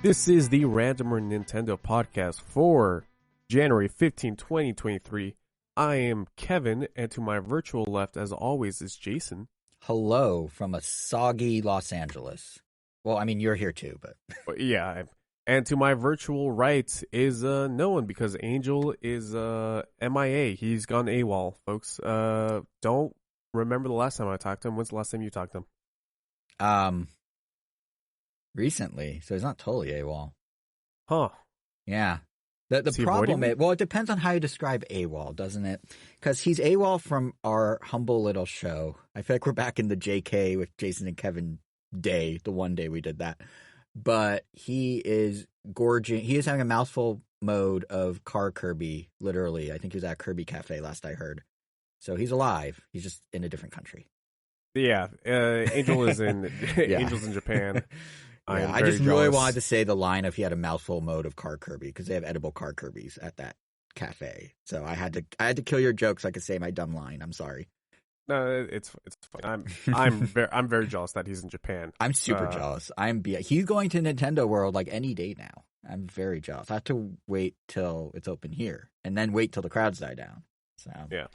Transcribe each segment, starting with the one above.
This is the Randomer Nintendo podcast for January 15, 2023. I am Kevin, and to my virtual left, as always, is Jason. Hello from a soggy Los Angeles. Well, I mean, you're here too, but... Yeah, and to my virtual right is no one, because Angel is MIA. He's gone AWOL, folks. Don't remember the last time I talked to him. When's the last time you talked to him? Recently, so he's not totally AWOL. Huh. Yeah. The problem is, well, it depends on how you describe AWOL, doesn't it? Because he's AWOL from our humble little show. I feel like we're back in the JK with Jason and Kevin day, the one day we did that. But he is gorging. He is having a mouthful mode of Car Kirby, literally. I think he was at Kirby Cafe last I heard. So he's alive. He's just in a different country. Yeah, Angel is in Angel's in Japan. Yeah, I just really wanted to say the line of he had a mouthful mode of Car Kirby because they have edible Car Kirbys at that cafe. So I had to kill your joke so I could say my dumb line. I'm sorry. No, it's fine. I'm very jealous that he's in Japan. I'm super jealous. He's going to Nintendo World like any day now. I'm very jealous. I have to wait till it's open here and then wait till the crowds die down. So yeah,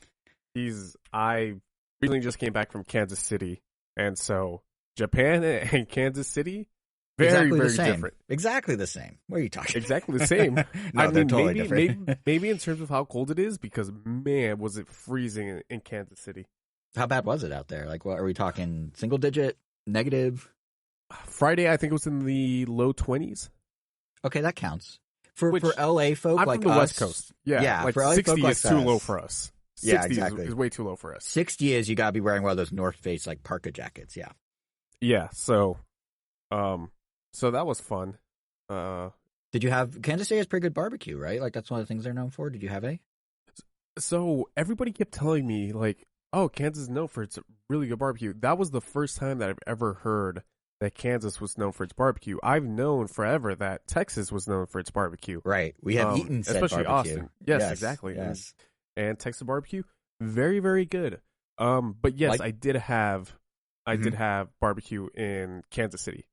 I recently just came back from Kansas City, and so Japan and Kansas City. Very different. Exactly the same. What are you talking about? Exactly the same. No, I they're mean, totally different. maybe in terms of how cold it is, because, man, was it freezing in Kansas City. How bad was it out there? Like, what are we talking? Single digit? Negative? Friday, I think it was in the low 20s. Okay, that counts. For LA folk I'm like from the us, West Coast. Yeah, like for LA 60 folk like is too us. low for us. 60 Yeah, exactly. is way too low for us. 60 is you gotta be wearing one of those North Face like parka jackets. Yeah. Yeah. So that was fun. Did you have Kansas City has pretty good barbecue, right? Like that's one of the things they're known for. Did you have any? So everybody kept telling me like, "Oh, Kansas is known for its really good barbecue." That was the first time that I've ever heard that Kansas was known for its barbecue. I've known forever that Texas was known for its barbecue. Right. We have eaten said especially barbecue. Austin. Yes, exactly. Yes. And Texas barbecue, very, very good. But yes, I did have barbecue in Kansas City.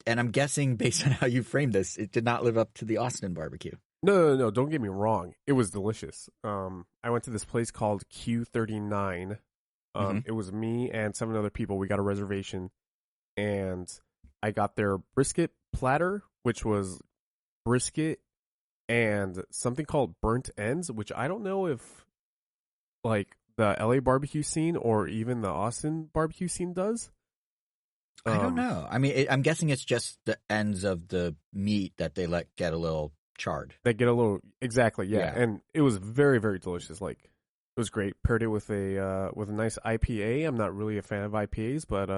And I'm guessing, based on how you framed this, it did not live up to the Austin barbecue. No. Don't get me wrong. It was delicious. I went to this place called Q39. It was me and 7 other people. We got a reservation, and I got their brisket platter, which was brisket and something called burnt ends, which I don't know if like the LA barbecue scene or even the Austin barbecue scene does. I don't know. I mean, I'm guessing it's just the ends of the meat that they let get a little charred. They get a little, exactly, yeah. And it was very, very delicious. Like, it was great. Paired it with a nice IPA. I'm not really a fan of IPAs, but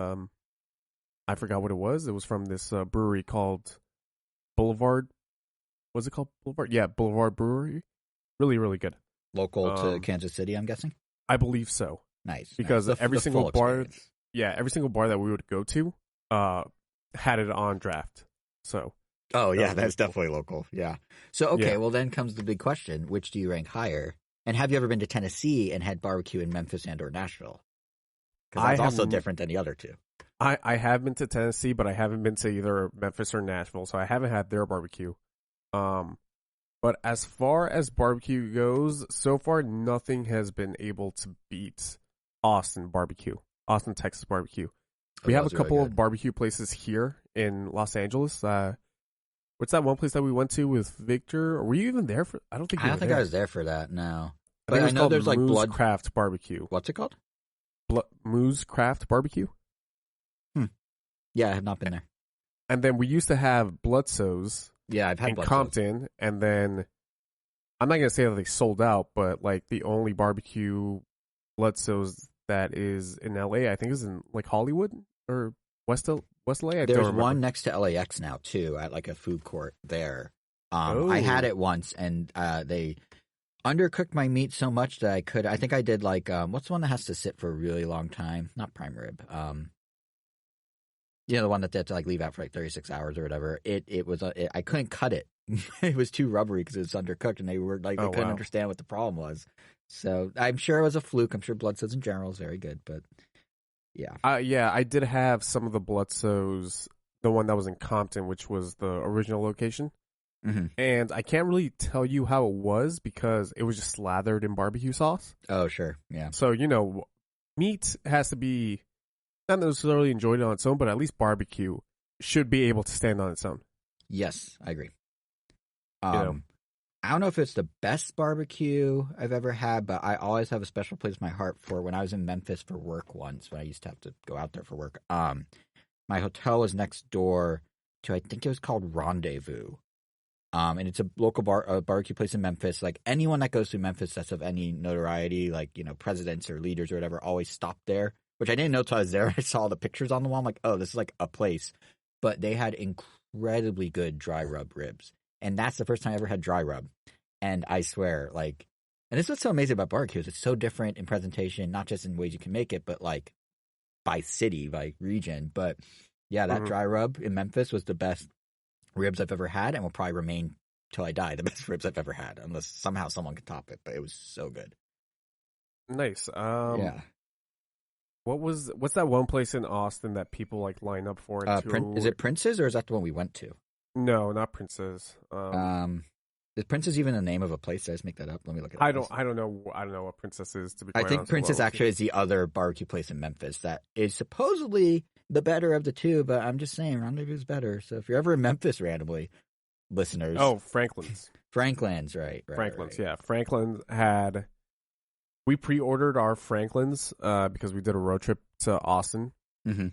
I forgot what it was. It was from this brewery called Boulevard. What's it called? Boulevard? Yeah, Boulevard Brewery. Really, really good. Local to Kansas City, I'm guessing? I believe so. Nice. Because every single bar... experience. Yeah, every single bar that we would go to had it on draft. So, oh yeah, that's definitely local. Yeah. So okay, well then comes the big question: which do you rank higher? And have you ever been to Tennessee and had barbecue in Memphis and or Nashville? Because that's also different than the other two. I have been to Tennessee, but I haven't been to either Memphis or Nashville, so I haven't had their barbecue. But as far as barbecue goes, so far nothing has been able to beat Austin, Texas barbecue. We have a couple of barbecue places here in Los Angeles. What's that one place that we went to with Victor? Were you even there for? I don't think I was there for that. No, but I know there's like Blood Craft Barbecue. What's it called? Moose Craft Barbecue. Yeah, I have not been there. And then we used to have Bloodso's. Yeah, I've had in Bloodso's. Compton, and then I'm not gonna say that they sold out, but like the only barbecue Bloodso's that is in LA, I think, is in like Hollywood or West LA. There's one next to LAX now too, at like a food court there. I had it once, and they undercooked my meat so much that I think I did like what's the one that has to sit for a really long time? Not prime rib. The one that they had to like leave out for like 36 hours or whatever. It was I couldn't cut it. It was too rubbery because it was undercooked, and they were like they couldn't understand what the problem was. So I'm sure it was a fluke. I'm sure Bloodso's in general is very good, but yeah. I did have some of the Bloodso's the one that was in Compton, which was the original location. Mm-hmm. And I can't really tell you how it was because it was just slathered in barbecue sauce. Oh, sure. Yeah. So, meat has to be not necessarily enjoyed on its own, but at least barbecue should be able to stand on its own. Yes, I agree. You I don't know if it's the best barbecue I've ever had, but I always have a special place in my heart for when I was in Memphis for work once, when I used to have to go out there for work. My hotel was next door to, I think it was called Rendezvous. And it's a local barbecue place in Memphis. Like anyone that goes to Memphis that's of any notoriety, like, presidents or leaders or whatever, always stop there, which I didn't know till I was there. I saw the pictures on the wall. I'm like, oh, this is like a place. But they had incredibly good dry rub ribs. And that's the first time I ever had dry rub. And I swear, and this is what's so amazing about barbecues. It's so different in presentation, not just in ways you can make it, but like by city, by region. But yeah, that dry rub in Memphis was the best ribs I've ever had, and will probably remain till I die the best ribs I've ever had, unless somehow someone can top it. But it was so good. Nice. Yeah. What's that one place in Austin that people like line up for? Is it Prince's, or is that the one we went to? No, not Prince's. Is Prince's even the name of a place? Did I just make that up? Let me look at it. I don't know what Princess is, to be quite I think honest. Prince's actually is the other barbecue place in Memphis that is supposedly the better of the two, but I'm just saying Rendezvous is better. So if you're ever in Memphis randomly, listeners. Oh, Franklin's. Franklin's, right. Franklin's, yeah. Franklin's had... We pre-ordered our Franklin's because we did a road trip to Austin. Mm-hmm.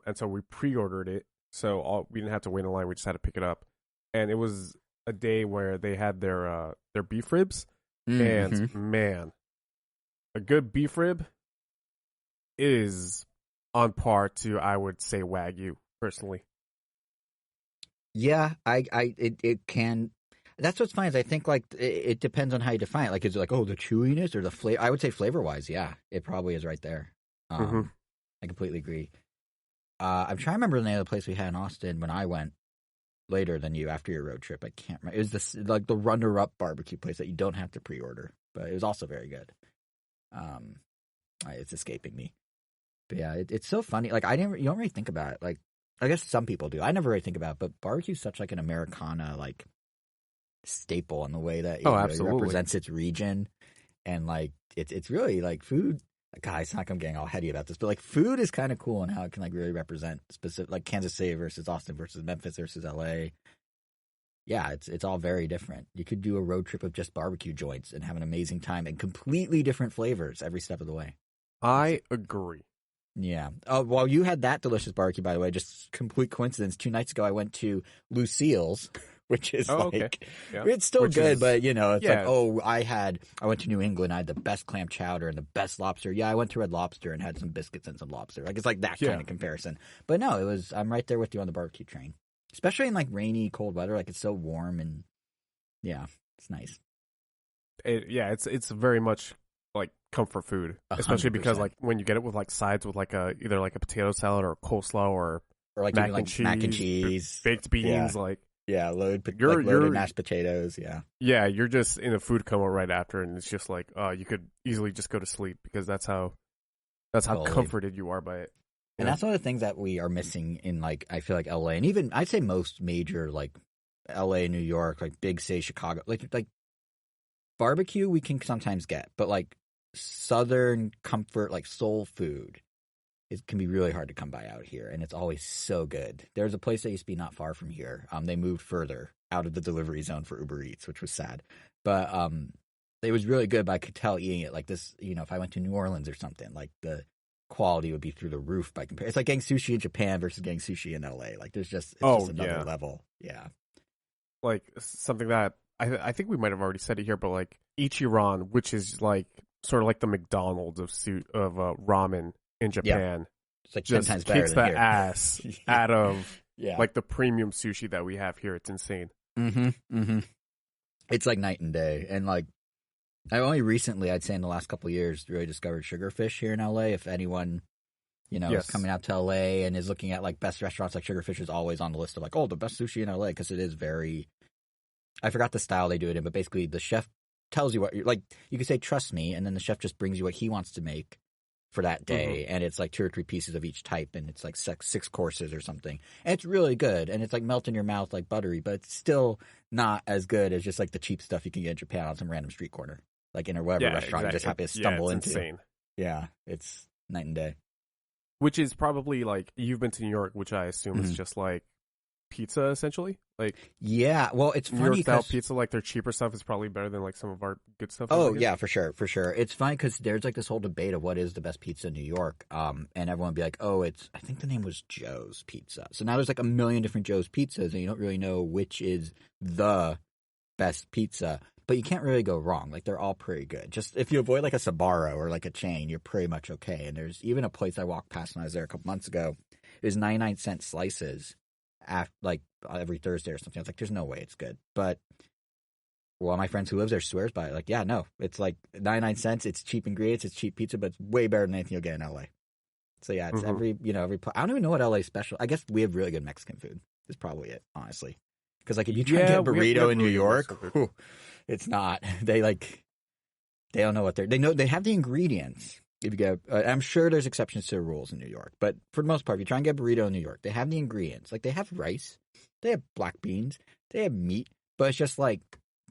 And so we pre-ordered it. So we didn't have to wait in line. We just had to pick it up. And it was a day where they had their beef ribs. Mm-hmm. And man, a good beef rib is on par to, I would say, Wagyu, personally. Yeah, it can. That's what's fine. Is I think it depends on how you define it. Like, is it like, oh, the chewiness or the flavor? I would say flavor wise, yeah, it probably is right there. I completely agree. I'm trying to remember the name of the place we had in Austin when I went later than you after your road trip. I can't remember. It was this like the runner-up barbecue place that you don't have to pre-order, but it was also very good. It's escaping me. But yeah, it's so funny. Like you don't really think about it. Like I guess some people do. I never really think about it, but barbecue's such like an Americana like staple in the way that it really represents its region, and like it's really like food. God, it's not like I'm getting all heady about this, but like food is kind of cool and how it can like really represent specific, like Kansas City versus Austin versus Memphis versus LA. Yeah, it's all very different. You could do a road trip of just barbecue joints and have an amazing time and completely different flavors every step of the way. I agree. Yeah. Oh, well, you had that delicious barbecue, by the way. Just complete coincidence. 2 nights ago, I went to Lucille's, which is it's still good, but it's like, I went to New England. I had the best clam chowder and the best lobster. Yeah, I went to Red Lobster and had some biscuits and some lobster. Like it's like that kind of comparison. But no, I'm right there with you on the barbecue train, especially in like rainy, cold weather. Like it's so warm and yeah, it's nice. It's very much like comfort food, 100%. Especially because like when you get it with like sides with like either like a potato salad or coleslaw or like mac and cheese, baked beans, loaded mashed potatoes. Yeah, you're just in a food coma right after, and it's just like you could easily just go to sleep because that's how comforted you are by it. And that's one of the things that we are missing in like I feel like LA, and even I'd say most major like LA, New York, like big city, Chicago, like barbecue we can sometimes get, but like Southern comfort, like soul food, it can be really hard to come by out here, and it's always so good. There's a place that used to be not far from here. They moved further out of the delivery zone for Uber Eats, which was sad. But it was really good, but I could tell eating it like this, if I went to New Orleans or something, like the quality would be through the roof by comparison. It's like getting sushi in Japan versus getting sushi in LA. Like there's just, just another level. Yeah. Like something that I think we might have already said it here, but like Ichiran, which is like sort of like the McDonald's of ramen in Japan. It's like just 10 times better kicks than the here. ass out of like the premium sushi that we have here. It's insane. It's like night and day. And like I only recently, I'd say in the last couple of years, really discovered Sugarfish here in LA. If anyone is coming out to LA and is looking at like best restaurants, like Sugarfish is always on the list of like, the best sushi in LA, because it is very, I forgot the style they do it in, but basically the chef tells you what you're like. You could say, trust me, and then the chef just brings you what he wants to make for that day, and it's like 2 or 3 pieces of each type, and it's like 6 courses or something. And it's really good, and it's like melt in your mouth like buttery, but it's still not as good as just like the cheap stuff you can get in Japan on some random street corner, like in a whatever restaurant you just happen to stumble into. Insane. Yeah, it's night and day. Which is probably like, you've been to New York, which I assume is just like pizza essentially. Like, yeah, well, it's funny New York style because pizza, like their cheaper stuff is probably better than like some of our good stuff. oh yeah, for sure. It's funny because there's like this whole debate of what is the best pizza in New York, and everyone would be like, oh, it's, I think the name was Joe's Pizza. So now there's like a million different Joe's Pizzas, and you don't really know which is the best pizza. But you can't really go wrong. Like, they're all pretty good. Just if you avoid like a Sbarro or like a chain, you're pretty much okay. And there's even a place I walked past when I was there a couple months ago. It was 99-cent slices, like every Thursday or something. I was like, there's no way it's good. But well, my friends who lives there swears by it. Like, yeah, no, it's like 99 cents. It's cheap ingredients. It's cheap pizza, but it's way better than anything you'll get in LA. So yeah, it's every. I don't even know what LA special. I guess we have really good Mexican food. Is probably it, honestly. Because like if you try to get a burrito in New York, it's not. They don't know what they have the ingredients. If you get, I'm sure there's exceptions to the rules in New York, but for the most part, if you try and get a burrito in New York, they have the ingredients. Like they have rice, they have black beans, they have meat, but it's just like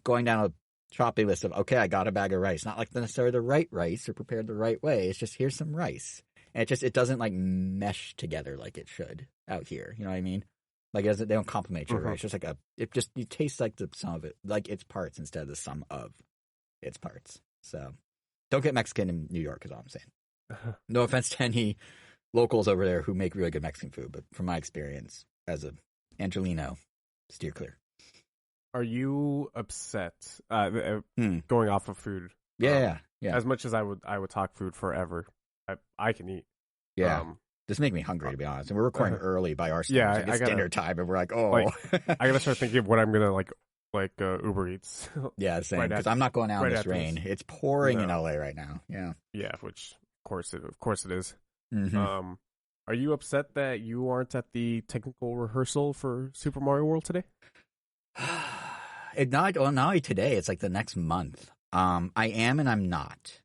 going down a shopping list of, okay, I got a bag of rice. Not like necessarily the right rice or prepared the right way. It's just, here's some rice. And it doesn't like mesh together like it should out here. You know what I mean? Like they don't complement each other. It's just like you taste like the sum of it, like its parts instead of the sum of its parts. So don't get Mexican in New York is all I'm saying. No offense to any locals over there who make really good Mexican food, but from my experience as a Angelino, steer clear. Are you upset going off of food? Yeah. As much as I would talk food forever, I can eat. Yeah. This make me hungry, to be honest. And we're recording early by our standards. It's dinner time, and we're like, oh. I gotta start thinking of what I'm gonna like Uber Eats. Yeah, same. Because I'm not going out in this rain. It's pouring in LA right now. Yeah. Yeah, which of course it is. Mm-hmm. Are you upset that you aren't at the technical rehearsal for Super Mario World today? Not only today. It's like the next month. I am and I'm not.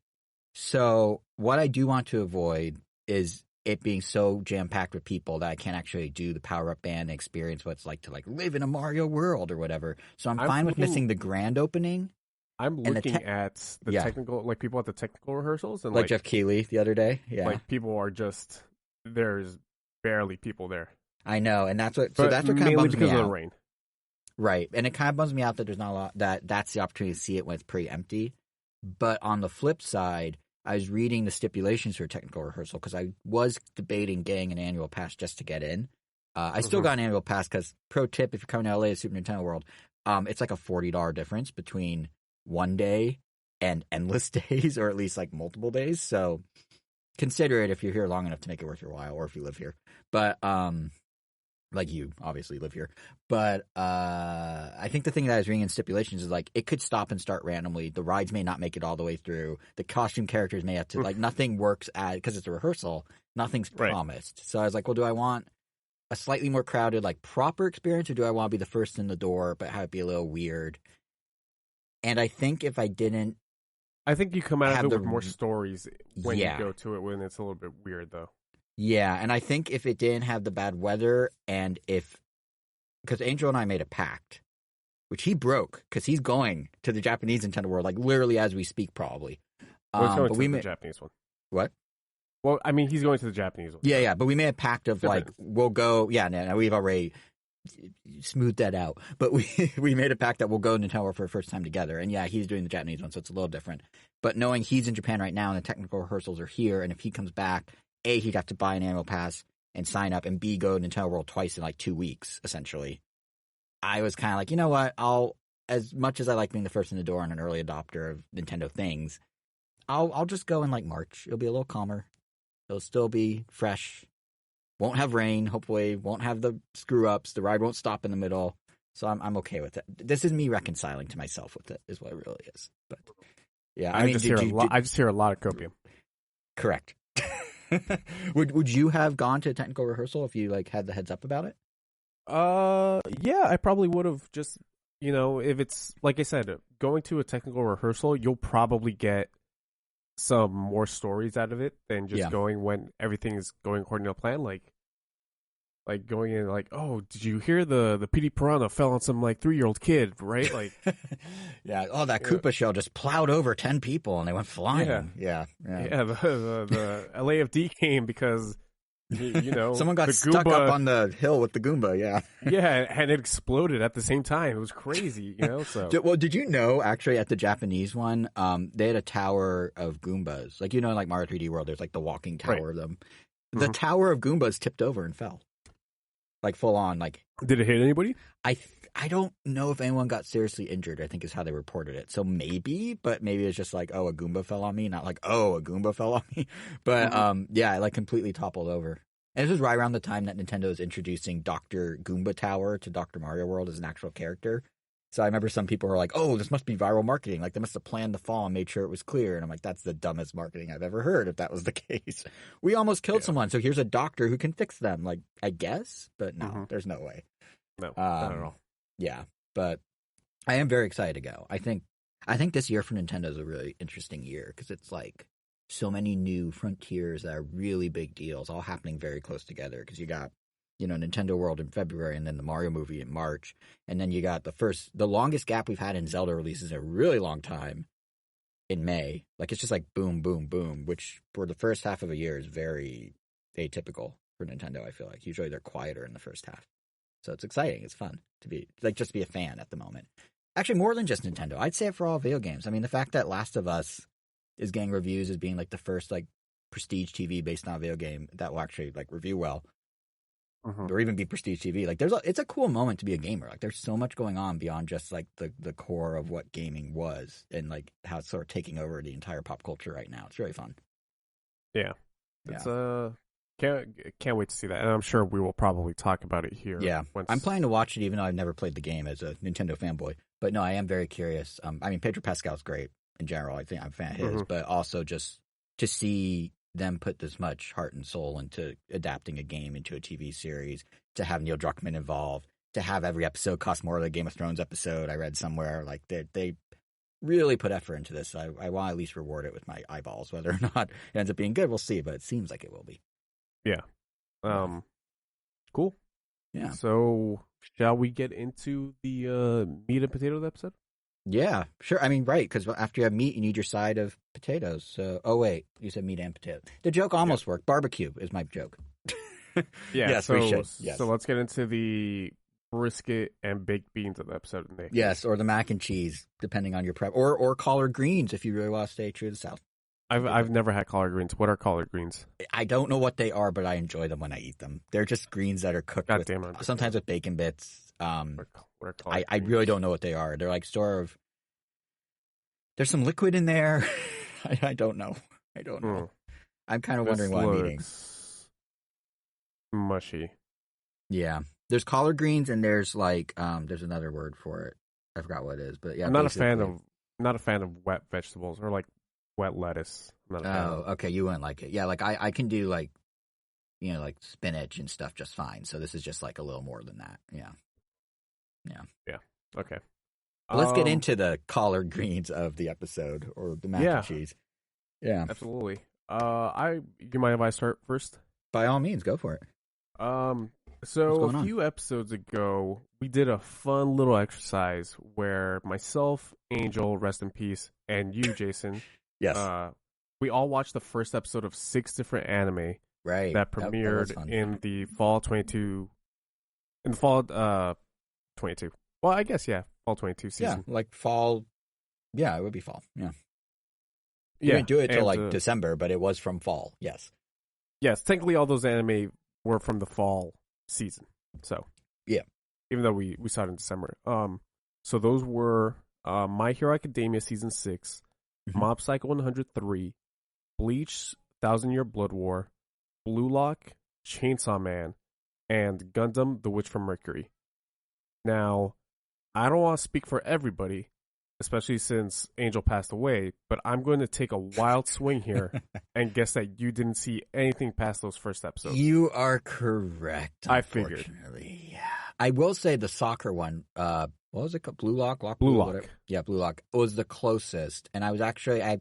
So what I do want to avoid is it being so jam-packed with people that I can't actually do the power-up band and experience what it's like to like live in a Mario world or whatever. So I'm fine with missing the grand opening. I'm looking at the technical, like people at the technical rehearsals. And like Jeff Keighley the other day. Yeah. Like people are just, there's barely people there. I know. And that's what kind of bums me out. Mainly because of the rain. Right. And it kind of bums me out that there's not a lot, that's the opportunity to see it when it's pretty empty. But on the flip side, I was reading the stipulations for a technical rehearsal because I was debating getting an annual pass just to get in. I still got an annual pass because, pro tip, if you're coming to LA to Super Nintendo World, it's like a $40 difference between one day and endless days, or at least like multiple days. So consider it if you're here long enough to make it worth your while, or if you live here. But like you obviously live here. But I think the thing that I was reading in stipulations is like it could stop and start randomly. The rides may not make it all the way through. The costume characters may have to like nothing works because it's a rehearsal. Nothing's promised. Right. So I was like, well, do I want a slightly more crowded like proper experience, or do I want to be the first in the door but have it be a little weird? And I think if I didn't, I think you come out of it with more stories when you go to it when it's a little bit weird though. Yeah, and I think if it didn't have the bad weather, and because Angel and I made a pact, which he broke, because he's going to the Japanese Nintendo World, like literally as we speak, probably. Well, he's going to the Japanese one. What? Well, I mean, he's going to the Japanese one. Yeah, but we made a pact of like, we'll go, no, we've already smoothed that out, but we made a pact that we'll go to Nintendo World for the first time together, and yeah, he's doing the Japanese one, so it's a little different. But knowing he's in Japan right now, and the technical rehearsals are here, and if he comes back, A, he got to buy an annual pass and sign up, and B, go to Nintendo World twice in like 2 weeks, essentially. I was kind of like, you know what, as much as I like being the first in the door and an early adopter of Nintendo things, I'll just go in like March. It'll be a little calmer. It'll still be fresh. Won't have rain, hopefully. Won't have the screw-ups. The ride won't stop in the middle. So I'm okay with it. This is me reconciling to myself with it, is what it really is. But yeah, I just hear a lot of copium. Correct. Would you have gone to a technical rehearsal if you like had the heads up about it? Yeah, I probably would have. Just if it's like I said, going to a technical rehearsal, you'll probably get some more stories out of it than just going when everything is going according to plan. Like going in like, oh, did you hear the PD Piranha fell on some like 3-year-old kid, right? Like, yeah. Oh, that Koopa shell just plowed over 10 people and they went flying. Yeah. The LAFD came because someone got stuck Goomba, up on the hill with the Goomba. Yeah. Yeah, and it exploded at the same time. It was crazy, So well, did you know actually at the Japanese one, they had a tower of Goombas, like like Mario 3D World. There's like the walking tower of them. The tower of Goombas tipped over and fell. Like full on, like. Did it hit anybody? I don't know if anyone got seriously injured, I think is how they reported it. So maybe it's just like, oh, a Goomba fell on me, not like, oh, a Goomba fell on me. But yeah, it like completely toppled over. And this was right around the time that Nintendo was introducing Dr. Goomba Tower to Dr. Mario World as an actual character. So I remember some people were like, oh, this must be viral marketing. Like, they must have planned the fall and made sure it was clear. And I'm like, that's the dumbest marketing I've ever heard if that was the case. We almost killed someone, so here's a doctor who can fix them. Like, I guess, but no, there's no way. No, not at all. Yeah, but I am very excited to go. I think this year for Nintendo is a really interesting year because it's like so many new frontiers that are really big deals all happening very close together because you got Nintendo World in February and then the Mario movie in March. And then you got the longest gap we've had in Zelda releases in a really long time in May. Like, it's just like boom, boom, boom, which for the first half of a year is very atypical for Nintendo, I feel like. Usually they're quieter in the first half. So it's exciting. It's fun to be, like, just be a fan at the moment. Actually, more than just Nintendo. I'd say it for all video games. I mean, the fact that Last of Us is getting reviews as being like the first, like, prestige TV based on a video game that will actually, like, review well. Or even be prestige TV. Like, it's a cool moment to be a gamer. Like, there's so much going on beyond just like the core of what gaming was and like how it's sort of taking over the entire pop culture right now. It's really fun. Yeah, it's can't wait to see that, and I'm sure we will probably talk about it here. Yeah, I'm planning to watch it, even though I've never played the game as a Nintendo fanboy. But no, I am very curious. I mean, Pedro Pascal's great in general. I think I'm a fan of his, but also just to see them put this much heart and soul into adapting a game into a TV series, to have Neil Druckmann involved, to have every episode cost more than a Game of Thrones episode. I read somewhere like they really put effort into this. I want to at least reward it with my eyeballs. Whether or not it ends up being good, we'll see. But it seems like it will be. Yeah. Cool. Yeah. So shall we get into the meat and potatoes episode? Yeah, sure. I mean, right, because after you have meat, you need your side of potatoes. So, oh wait, you said meat and potatoes. The joke almost worked. Barbecue is my joke. Yes, we should. Yes. So let's get into the brisket and baked beans of the episode. Yes, or the mac and cheese, depending on your prep, or collard greens if you really want to stay true to the South. I've never had collard greens. What are collard greens? I don't know what they are, but I enjoy them when I eat them. They're just greens that are cooked sometimes with bacon bits. I really don't know what they are. They're like sort of. There's some liquid in there. I don't know. I'm kind of wondering what I'm eating. Mushy. Yeah, there's collard greens and there's like there's another word for it. I forgot what it is, but yeah. I'm not a fan of wet vegetables or like wet lettuce. Okay, you wouldn't like it. Yeah, like I can do like like spinach and stuff just fine. So this is just like a little more than that. Yeah. Okay. Let's get into the collard greens of the episode, or the mac and cheese. Yeah, absolutely. You mind if I start first? By all means, go for it. So a few episodes ago, we did a fun little exercise where myself, Angel, rest in peace, and you, Jason, yes, we all watched the first episode of 6 different anime that premiered in the fall 22. In the fall 22. Well, I guess fall 22 season. Yeah, like fall. Yeah, it would be fall. Yeah. You didn't do it till like December, but it was from fall. Yes. Yes, technically all those anime were from the fall season. So yeah, even though we saw it in December. So those were My Hero Academia season 6, Mob Psycho 103, Bleach, 1,000-Year Blood War, Blue Lock, Chainsaw Man, and Gundam: The Witch from Mercury. Now, I don't want to speak for everybody, especially since Angel passed away, but I'm going to take a wild swing here and guess that you didn't see anything past those first episodes. You are correct. I figured. Yeah. I will say the soccer one, what was it called? Blue Lock? Blue Lock. Whatever. Yeah, Blue Lock was the closest. And I've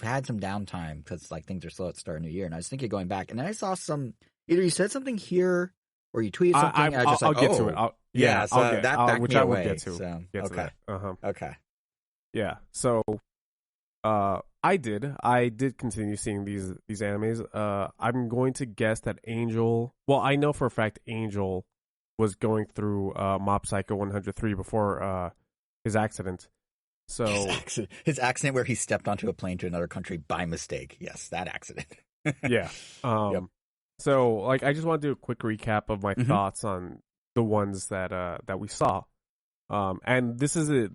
had some downtime because like things are slow at the start of New Year. And I was thinking of going back. And then I saw either you said something here or you tweeted something. And I was just I'll get to it. That backed me I away. will get to. So, get okay. To that. Okay. Yeah. So, I did continue seeing these animes. I'm going to guess that Angel. Well, I know for a fact Angel was going through Mob Psycho 103 before his accident. So his accident where he stepped onto a plane to another country by mistake. Yes, that accident. Yeah. Yep. So like I just want to do a quick recap of my thoughts on the ones that we saw. And this is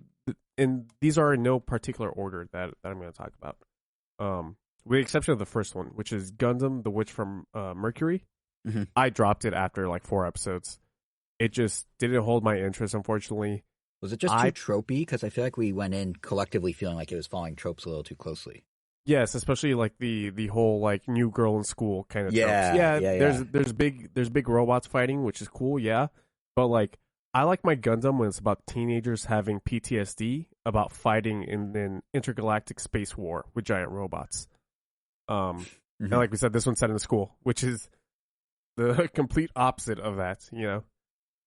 and these are in no particular order that I'm going to talk about. With the exception of the first one, which is Gundam: The Witch from Mercury. I dropped it after like 4 episodes. It just didn't hold my interest, unfortunately. Was it just too tropey? Because I feel like we went in collectively feeling like it was following tropes a little too closely. Yes, especially like the whole like new girl in school kind of tropes. Yeah. There's big robots fighting, which is cool, yeah. But like I like my Gundam when it's about teenagers having PTSD about fighting in an intergalactic space war with giant robots. And like we said, this one's set in a school, which is the complete opposite of that, you know?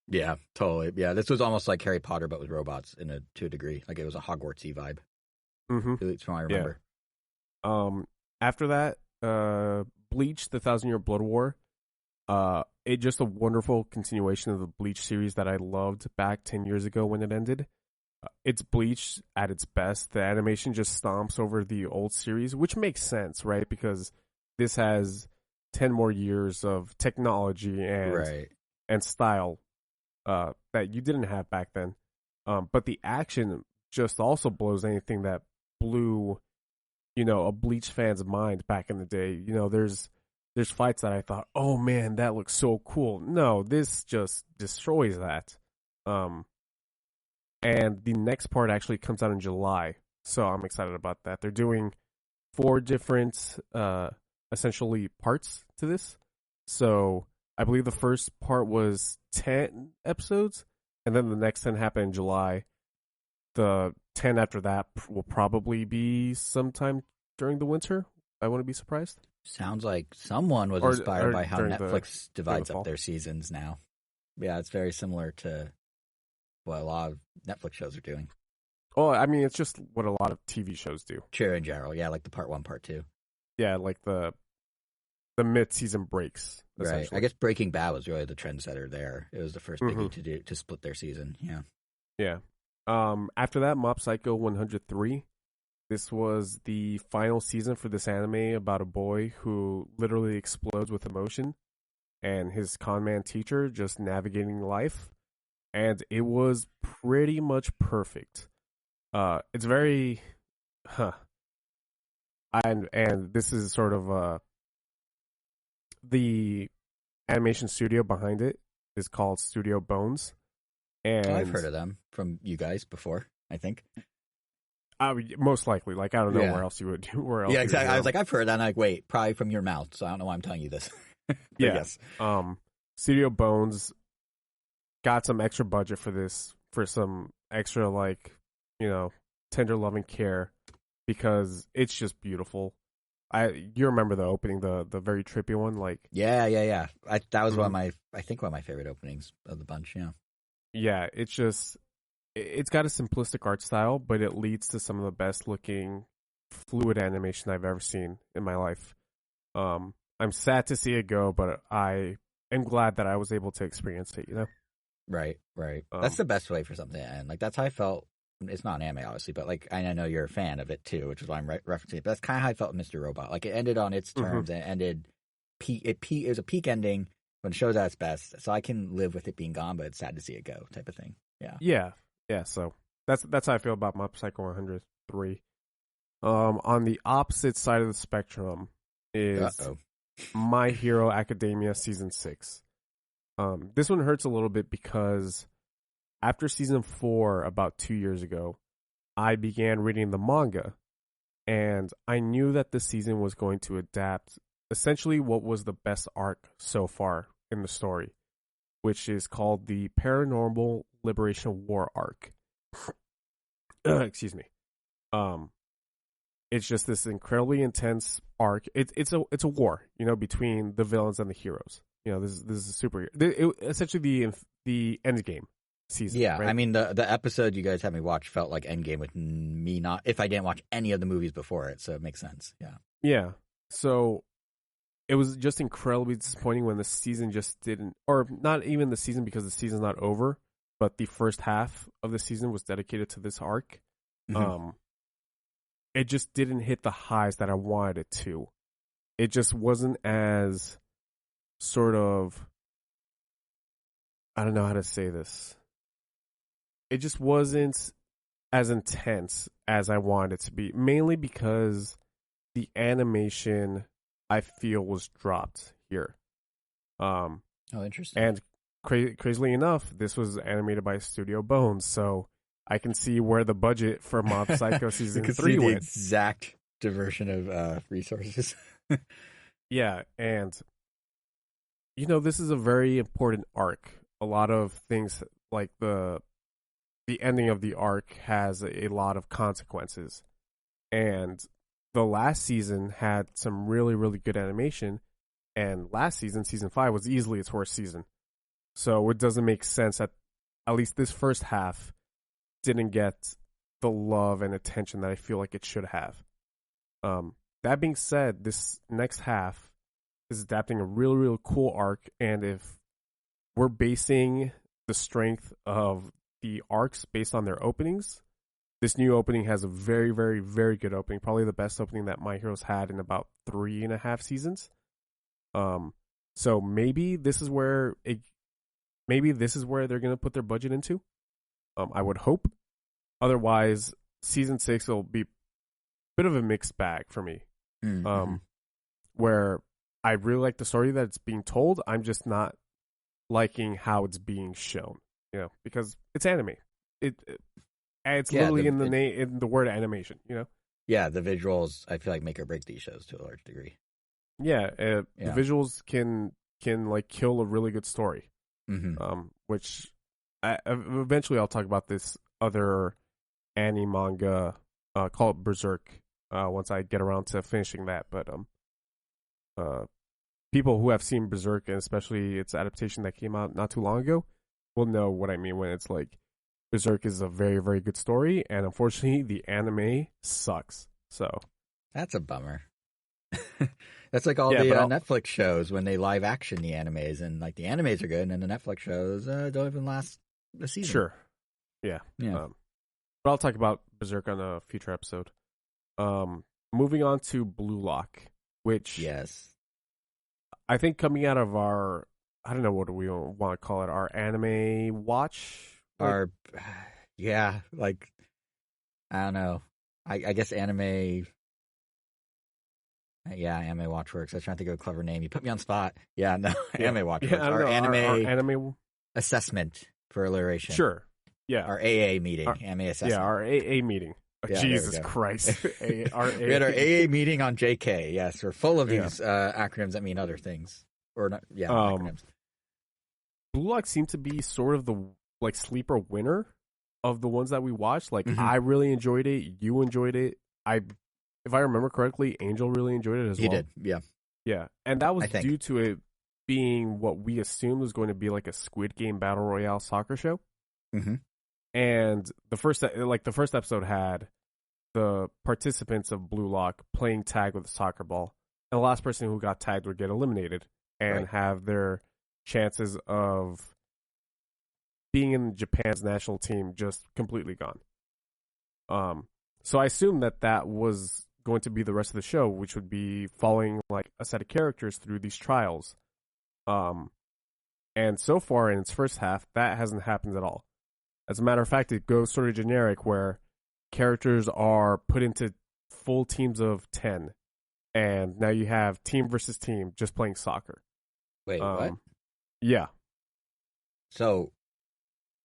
Yeah, totally. Yeah, this was almost like Harry Potter, but with robots to a degree. Like it was a Hogwartsy vibe. That's from what I remember. Yeah. After that, Bleach: The 1,000-Year Blood War. It just a wonderful continuation of the Bleach series that I loved back 10 years ago when it ended. It's Bleach at its best. The animation just stomps over the old series, which makes sense, right? Because this has 10 more years of technology and style that you didn't have back then. But the action just also blows anything that blew, a Bleach fan's mind back in the day. There's fights that I thought, oh man, that looks so cool. No, this just destroys that. And the next part actually comes out in July, so I'm excited about that. They're doing 4 different, essentially, parts to this. So I believe the first part was 10 episodes, and then the next 10 happen in July. The 10 after that will probably be sometime during the winter. I wouldn't be surprised. Sounds like someone was inspired by how Netflix divides up their seasons now. Yeah, it's very similar to what a lot of Netflix shows are doing. Oh, I mean, it's just what a lot of TV shows do. True in general, yeah, like the part 1, part 2. Yeah, like the mid-season breaks. Right. I guess Breaking Bad was really the trendsetter there. It was the first biggie to split their season. Yeah. Yeah. After that, Mob Psycho 103. This was the final season for this anime about a boy who literally explodes with emotion and his conman teacher just navigating life. And it was pretty much perfect. It's very... And this is sort of... the animation studio behind it is called Studio Bones. And I've heard of them from you guys before, I think. Most likely. Like, I don't know where else you would do. Where else? Yeah, exactly. I was like, I've heard that. And I'm like, wait, probably from your mouth. So I don't know why I'm telling you this. Yes. Studio Bones got some extra budget for this, for some extra, like, tender loving care, because it's just beautiful. You remember the opening, the very trippy one, like yeah. That was one of my favorite openings of the bunch. Yeah, it's got a simplistic art style, but it leads to some of the best looking fluid animation I've ever seen in my life. I'm sad to see it go, but I am glad that I was able to experience it. Right. That's the best way for something to end. Like that's how I felt. It's not an anime, obviously, but like I know you're a fan of it too, which is why I'm referencing it. But that's kind of how I felt with Mr. Robot. Like it ended on its terms and it ended. It was a peak ending when the show's at its best, so I can live with it being gone, but it's sad to see it go, type of thing. Yeah. So that's how I feel about Mob Psycho 103. On the opposite side of the spectrum is My Hero Academia Season 6. This one hurts a little bit because after Season 4, about 2 years ago, I began reading the manga, and I knew that this season was going to adapt essentially what was the best arc so far in the story, which is called the Paranormal Liberation War arc. Excuse me. It's just this incredibly intense arc. It's a war, between the villains and the heroes. This is a super. Essentially the end game season. Yeah, right? I mean the episode you guys had me watch felt like Endgame with me not if I didn't watch any of the movies before it, so it makes sense. Yeah. Yeah. So it was just incredibly disappointing when the season just didn't, or not even the season because the season's not over, but the first half of the season was dedicated to this arc. Mm-hmm. It just didn't hit the highs that I wanted it to. It just wasn't as sort of, I don't know how to say this. It just wasn't as intense as I wanted it to be, mainly because the animation I feel was dropped here. Oh, interesting. And crazily enough, this was animated by Studio Bones, so I can see where the budget for Mob Psycho season 3 went. The exact diversion of resources. Yeah, and this is a very important arc. A lot of things like the ending of the arc has a lot of consequences, and the last season had some really, really good animation, and last season, season 5, was easily its worst season. So it doesn't make sense that at least this first half didn't get the love and attention that I feel like it should have. That being said, this next half is adapting a really, really cool arc, and if we're basing the strength of the arcs based on their openings, this new opening has a very, very, very good opening. Probably the best opening that My Hero's had in about 3.5 seasons. So maybe this is where they're gonna put their budget into. I would hope. Otherwise, season 6 will be a bit of a mixed bag for me. Mm-hmm. Where I really like the story that it's being told. I'm just not liking how it's being shown. Because it's anime. It's literally in the name, in the word animation. Yeah, the visuals I feel like make or break these shows to a large degree. Yeah, the visuals can like kill a really good story. Mm-hmm. Which eventually I'll talk about this other anime manga called Berserk once I get around to finishing that. But people who have seen Berserk, and especially its adaptation that came out not too long ago, will know what I mean when it's like Berserk is a very, very good story, and unfortunately the anime sucks. So that's a bummer. That's like all the Netflix shows when they live action the animes, and like the animes are good, and then the Netflix shows don't even last a season. Sure. Yeah. But I'll talk about Berserk on a future episode. Moving on to Blue Lock, which I think coming out of our, I don't know what we want to call it, our anime watch? I don't know. I guess anime. Yeah, Anime Watch works. I was trying to think of a clever name. You put me on spot. Yeah, no, Anime Watch works. Our anime assessment for alliteration. Sure. Yeah. Our AA meeting, anime assessment. Yeah, our AA meeting. Jesus Christ. We had our AA meeting on JK. Yes, we're full of these acronyms that mean other things. Or not, acronyms. Blue Lock seemed to be sort of the sleeper winner of the ones that we watched. I really enjoyed it. You enjoyed it. If I remember correctly, Angel really enjoyed it as well. He did, yeah. Yeah, and that was due to it being what we assumed was going to be like a Squid Game Battle Royale soccer show. Mm-hmm. And the first episode had the participants of Blue Lock playing tag with a soccer ball. And the last person who got tagged would get eliminated and have their chances of being in Japan's national team just completely gone. So I assumed that was going to be the rest of the show, which would be following like a set of characters through these trials. And so far in its first half, that hasn't happened at all. As a matter of fact, it goes sort of generic where characters are put into full teams of 10, and now you have team versus team just playing soccer. Wait, what? Yeah. So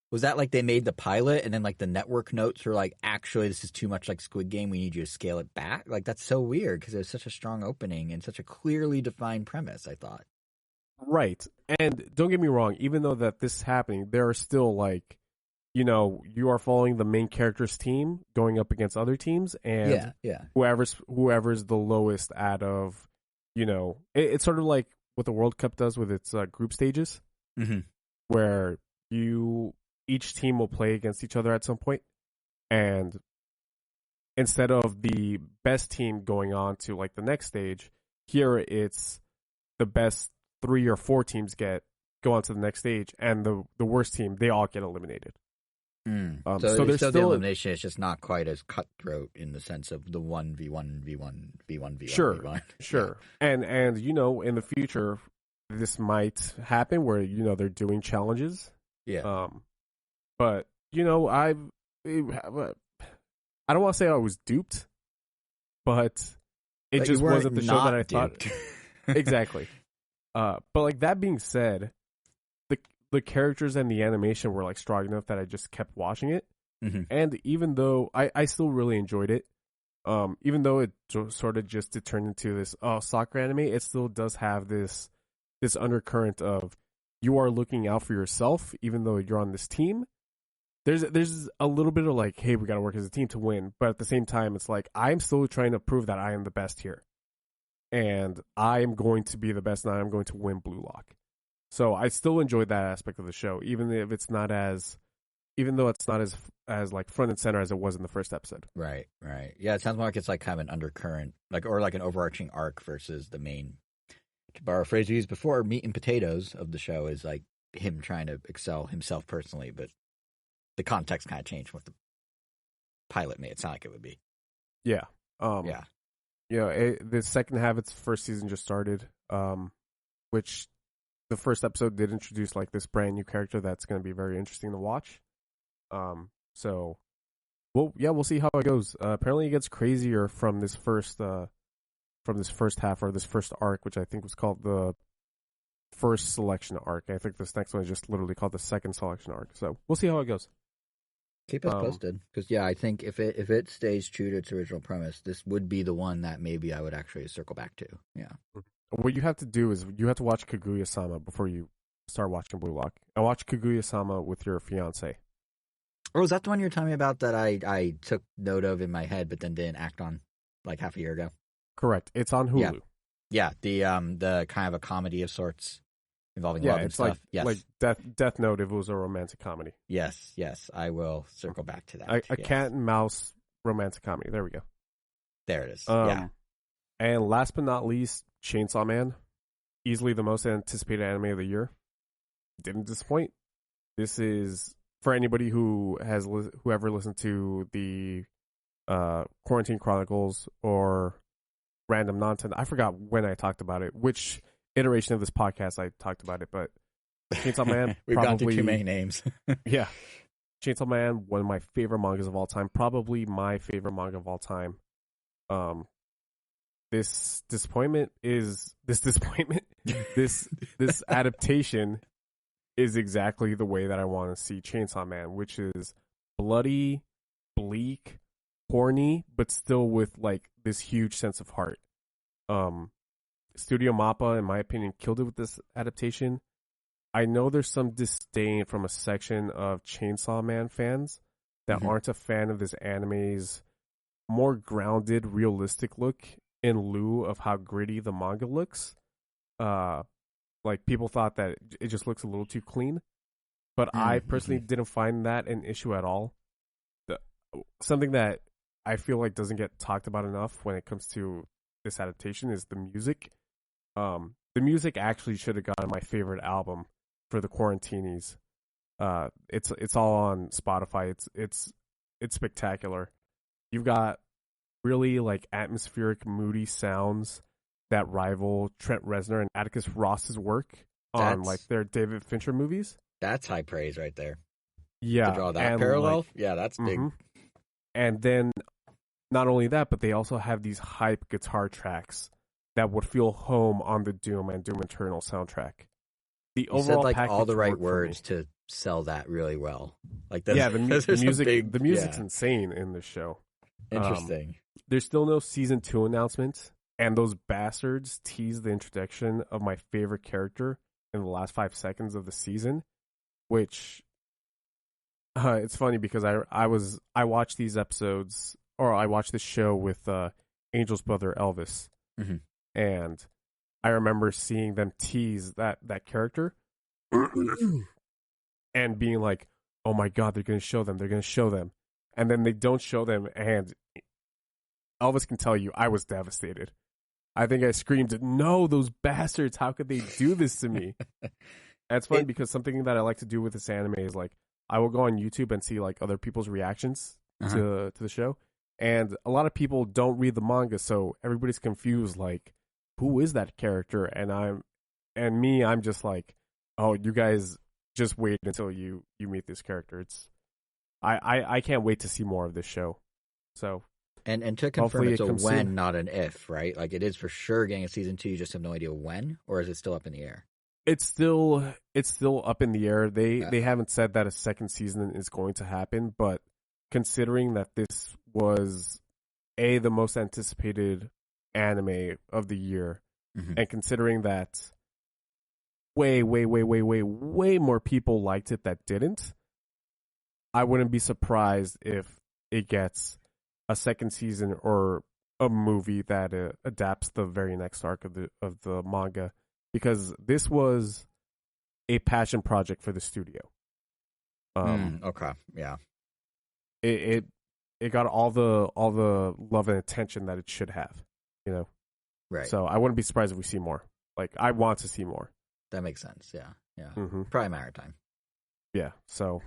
was that like they made the pilot and then like the network notes were like, actually, this is too much like Squid Game. We need you to scale it back. Like, that's so weird because it was such a strong opening and such a clearly defined premise, I thought. Right. And don't get me wrong, even though that this is happening, there are still like, you are following the main character's team going up against other teams, and whoever's the lowest out of, it's sort of like what the World Cup does with its group stages, where each team will play against each other at some point, and instead of the best team going on to like the next stage, here it's the best 3 or 4 teams go on to the next stage, and the worst team, they all get eliminated. So there's still the elimination. It's just not quite as cutthroat in the sense of the 1v1v1v1v1. Sure. Yeah. And in the future, this might happen where they're doing challenges. Yeah. But I don't want to say I was duped, but it just wasn't the show that I thought. Exactly. But like that being said, the characters and the animation were like strong enough that I just kept watching it. And even though I still really enjoyed it, even though it sort of just turned into this soccer anime, it still does have this undercurrent of you are looking out for yourself, even though you're on this team. There's a little bit of like, hey, we got to work as a team to win, but at the same time, it's like I'm still trying to prove that I am the best here, and I am going to be the best, and I am going to win Blue Lock. So I still enjoyed that aspect of the show, even though it's not as like front and center as it was in the first episode. Right. Yeah, it sounds more like it's like kind of an undercurrent, or like an overarching arc versus the main. To borrow a phrase we used before, meat and potatoes of the show is like him trying to excel himself personally, but the context kind of changed from what the pilot made it sound like it would be. Yeah. The second half of its first season just started, which the first episode did introduce like this brand new character that's going to be very interesting to watch. So, we'll see how it goes. Apparently, it gets crazier from this first half, or this first arc, which I think was called the first selection arc. I think this next one is just literally called the second selection arc. So we'll see how it goes. Keep us posted, because I think if it stays true to its original premise, this would be the one that maybe I would actually circle back to. Yeah. What you have to do is you have to watch Kaguya-sama before you start watching Blue Lock. And watch Kaguya-sama with your fiance. Oh, is that the one you're telling me about that I took note of in my head, but then didn't act on like half a year ago? Correct. It's on Hulu. Yeah. The kind of a comedy of sorts involving love and stuff. Like Death Note if it was a romantic comedy. Yes. I will circle back to that. A cat and mouse romantic comedy. There we go. There it is. And last but not least, Chainsaw Man, easily the most anticipated anime of the year. Didn't disappoint. This is for anybody who ever listened to the Quarantine Chronicles or Random Nonsense. I forgot when I talked about it, which iteration of this podcast I talked about it, but Chainsaw Man. We've gone through too many names. Yeah. Chainsaw Man, one of my favorite mangas of all time, probably my favorite manga of all time. This adaptation is exactly the way that I want to see Chainsaw Man, which is bloody, bleak, horny, but still with like this huge sense of heart. Studio Mappa, in my opinion, killed it with this adaptation. I know there's some disdain from a section of Chainsaw Man fans that aren't a fan of this anime's more grounded, realistic look in lieu of how gritty the manga looks. Like people thought that it just looks a little too clean, but I personally didn't find that an issue at all. Something that I feel like doesn't get talked about enough when it comes to this adaptation is the music. The music actually should have gotten my favorite album for the Quarantinis. It's all on Spotify. It's spectacular. You've got really like atmospheric, moody sounds that rival Trent Reznor and Atticus Ross's work on like their David Fincher movies. That's high praise right there. Yeah, to draw that parallel. That's big. And then not only that, but they also have these hype guitar tracks that would feel home on the Doom and Doom Eternal soundtrack. The overall said, package all the right words to sell that really well. Like the music. The music's insane in this show. Interesting. There's still no season 2 announcement, and those bastards tease the introduction of my favorite character in the last 5 seconds of the season, which it's funny because I watched these episodes, or I watched this show with Angel's brother Elvis, and I remember seeing them tease that character and being like, "Oh my god, they're going to show them," and then they don't show them, and Elvis can tell you I was devastated. I think I screamed, "No, those bastards! How could they do this to me?" And it's funny because something that I like to do with this anime is like I will go on YouTube and see like other people's reactions to the show, and a lot of people don't read the manga, so everybody's confused. Like, who is that character? And I'm just like, oh, you guys just wait until you meet this character. It's I can't wait to see more of this show. So. And to confirm, it's a when, soon. Not an if, right? Like it is for sure getting a season 2. You just have no idea when, or is it still up in the air? It's still up in the air. They haven't said that a second season is going to happen, but considering that this was the most anticipated anime of the year, and considering that way more people liked it that didn't, I wouldn't be surprised if it gets a second season or a movie that adapts the very next arc of the manga, because this was a passion project for the studio. Okay, yeah. It got all the love and attention that it should have, you know. Right. So I wouldn't be surprised if we see more. Like, I want to see more. That makes sense. Yeah. Probably maritime. Yeah. So,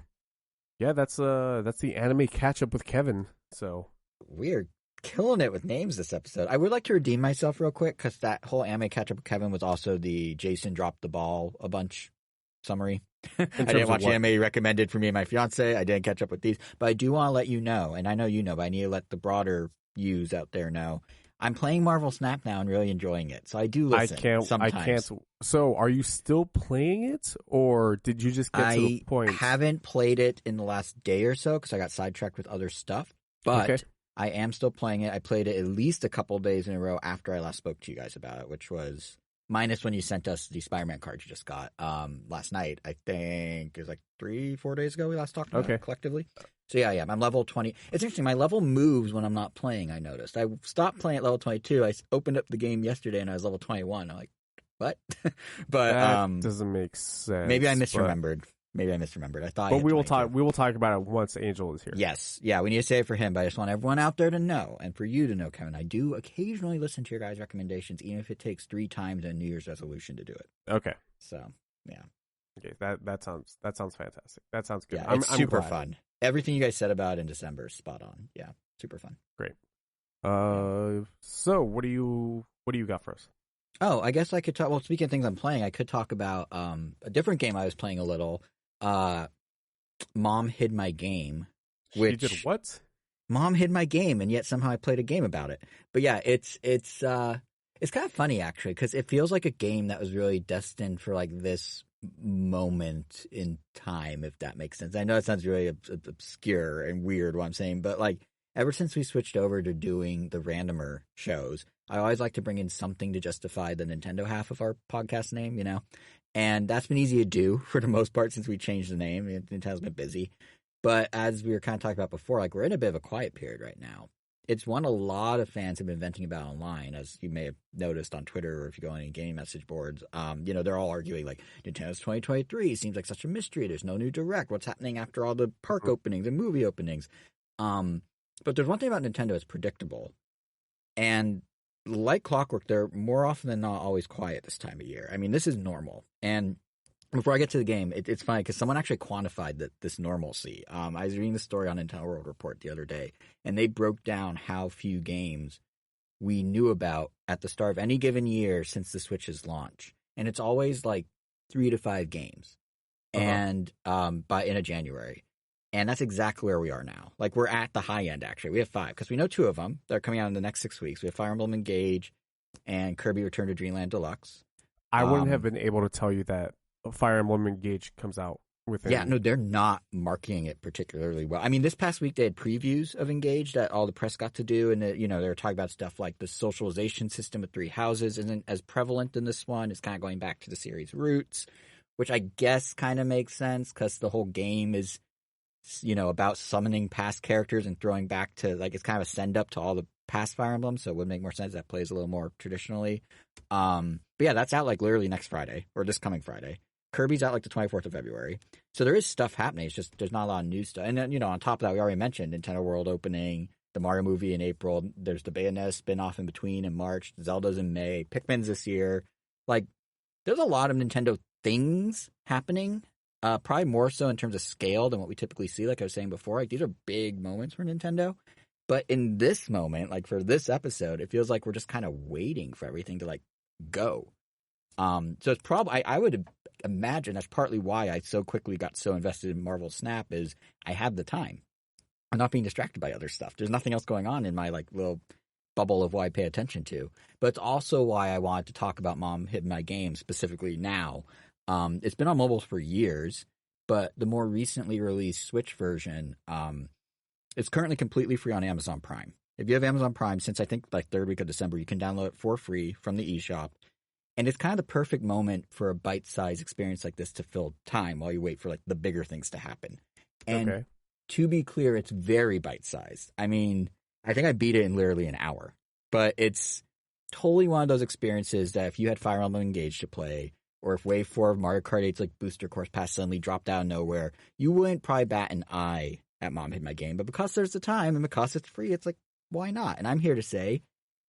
yeah, that's the anime catch up with Kevin. So. We're killing it with names this episode. I would like to redeem myself real quick because that whole anime catch up with Kevin was also the Jason dropped the ball a bunch summary. I didn't watch the anime recommended for me and my fiance. I didn't catch up with these, but I do want to let you know, and I know you know, but I need to let the broader yous out there know. I'm playing Marvel Snap now and really enjoying it. So I do listen sometimes. I can't. So are you still playing it, or did you just get to the point? I haven't played it in the last day or so because I got sidetracked with other stuff, but okay. I am still playing it. I played it at least a couple days in a row after I last spoke to you guys about it, which was minus when you sent us the Spider-Man cards you just got last night. I think it was like 3-4 days ago we last talked about it collectively. So yeah, I'm level 20. It's interesting. My level moves when I'm not playing, I noticed. I stopped playing at level 22. I opened up the game yesterday and I was level 21. I'm like, what? But that doesn't make sense. Maybe I misremembered. I thought. But we will talk. We will talk about it once Angel is here. Yes, yeah, we need to say it for him. But I just want everyone out there to know, and for you to know, Kevin. I do occasionally listen to your guys' recommendations, even if it takes 3 times a New Year's resolution to do it. Okay. So yeah. Okay, that sounds fantastic. That sounds good. Yeah, it's super fun. Everything you guys said about in December is spot on. Yeah, super fun. Great. So what do you got for us? Oh, I guess I could talk. Well, speaking of things I'm playing, I could talk about a different game I was playing a little. Mom hid my game. Which she did what? Mom hid my game, and yet somehow I played a game about it. But yeah, it's kind of funny actually because it feels like a game that was really destined for like this moment in time, if that makes sense. I know it sounds really obscure and weird what I'm saying, but like ever since we switched over to doing the randomer shows, I always like to bring in something to justify the Nintendo half of our podcast name, you know? And that's been easy to do for the most part since we changed the name. Nintendo's been busy. But as we were kind of talking about before, like we're in a bit of a quiet period right now. It's one a lot of fans have been venting about online, as you may have noticed on Twitter or if you go on any game message boards. They're all arguing like Nintendo's 2023 seems like such a mystery. There's no new direct. What's happening after all the park openings and movie openings? But there's one thing about Nintendo, it's predictable. And like clockwork, they're more often than not always quiet this time of year. I mean, this is normal. And before I get to the game, it's funny because someone actually quantified this normalcy. I was reading the story on Nintendo World Report the other day, and they broke down how few games we knew about at the start of any given year since the Switch's launch. And it's always like 3 to 5 games, and in a January. And that's exactly where we are now. Like, we're at the high end, actually. We have 5, because we know 2 of them. They're coming out in the next 6 weeks. We have Fire Emblem Engage and Kirby Return to Dreamland Deluxe. I wouldn't have been able to tell you that Fire Emblem Engage comes out within. Yeah, no, they're not marketing it particularly well. I mean, this past week they had previews of Engage that all the press got to do, and they were talking about stuff like the socialization system of three houses isn't as prevalent in this one. It's kind of going back to the series' roots, which I guess kind of makes sense because the whole game is, about summoning past characters and throwing back to, like, it's kind of a send up to all the past Fire Emblems, so it would make more sense. That plays a little more traditionally. But yeah, that's out like literally next Friday or this coming Friday. Kirby's out like the 24th of February. So there is stuff happening. It's just there's not a lot of new stuff. And then, on top of that, we already mentioned Nintendo World opening, the Mario movie in April. There's the Bayonetta spin-off in between in March. Zelda's in May. Pikmin's this year. Like, there's a lot of Nintendo things happening. Probably more so in terms of scale than what we typically see. Like I was saying before, like, these are big moments for Nintendo. But in this moment, like for this episode, it feels like we're just kind of waiting for everything to, like, go. So it's probably, I would imagine that's partly why I so quickly got so invested in Marvel Snap is I have the time. I'm not being distracted by other stuff. There's nothing else going on in my, like, little bubble of what I pay attention to. But it's also why I wanted to talk about Mom Hid My Game specifically now. It's been on mobile for years, but the more recently released Switch version, it's currently completely free on Amazon Prime. If you have Amazon Prime, since I think like third week of December, you can download it for free from the eShop. And it's kind of the perfect moment for a bite-sized experience like this to fill time while you wait for, like, the bigger things to happen. And to be clear, it's very bite-sized. I mean, I think I beat it in literally an hour. But it's totally one of those experiences that if you had Fire Emblem Engage to play, or if Wave 4 of Mario Kart 8's like Booster Course Pass suddenly dropped out of nowhere, you wouldn't probably bat an eye at Mom Hid My Game. But because there's the time and because it's free, it's like, why not? And I'm here to say,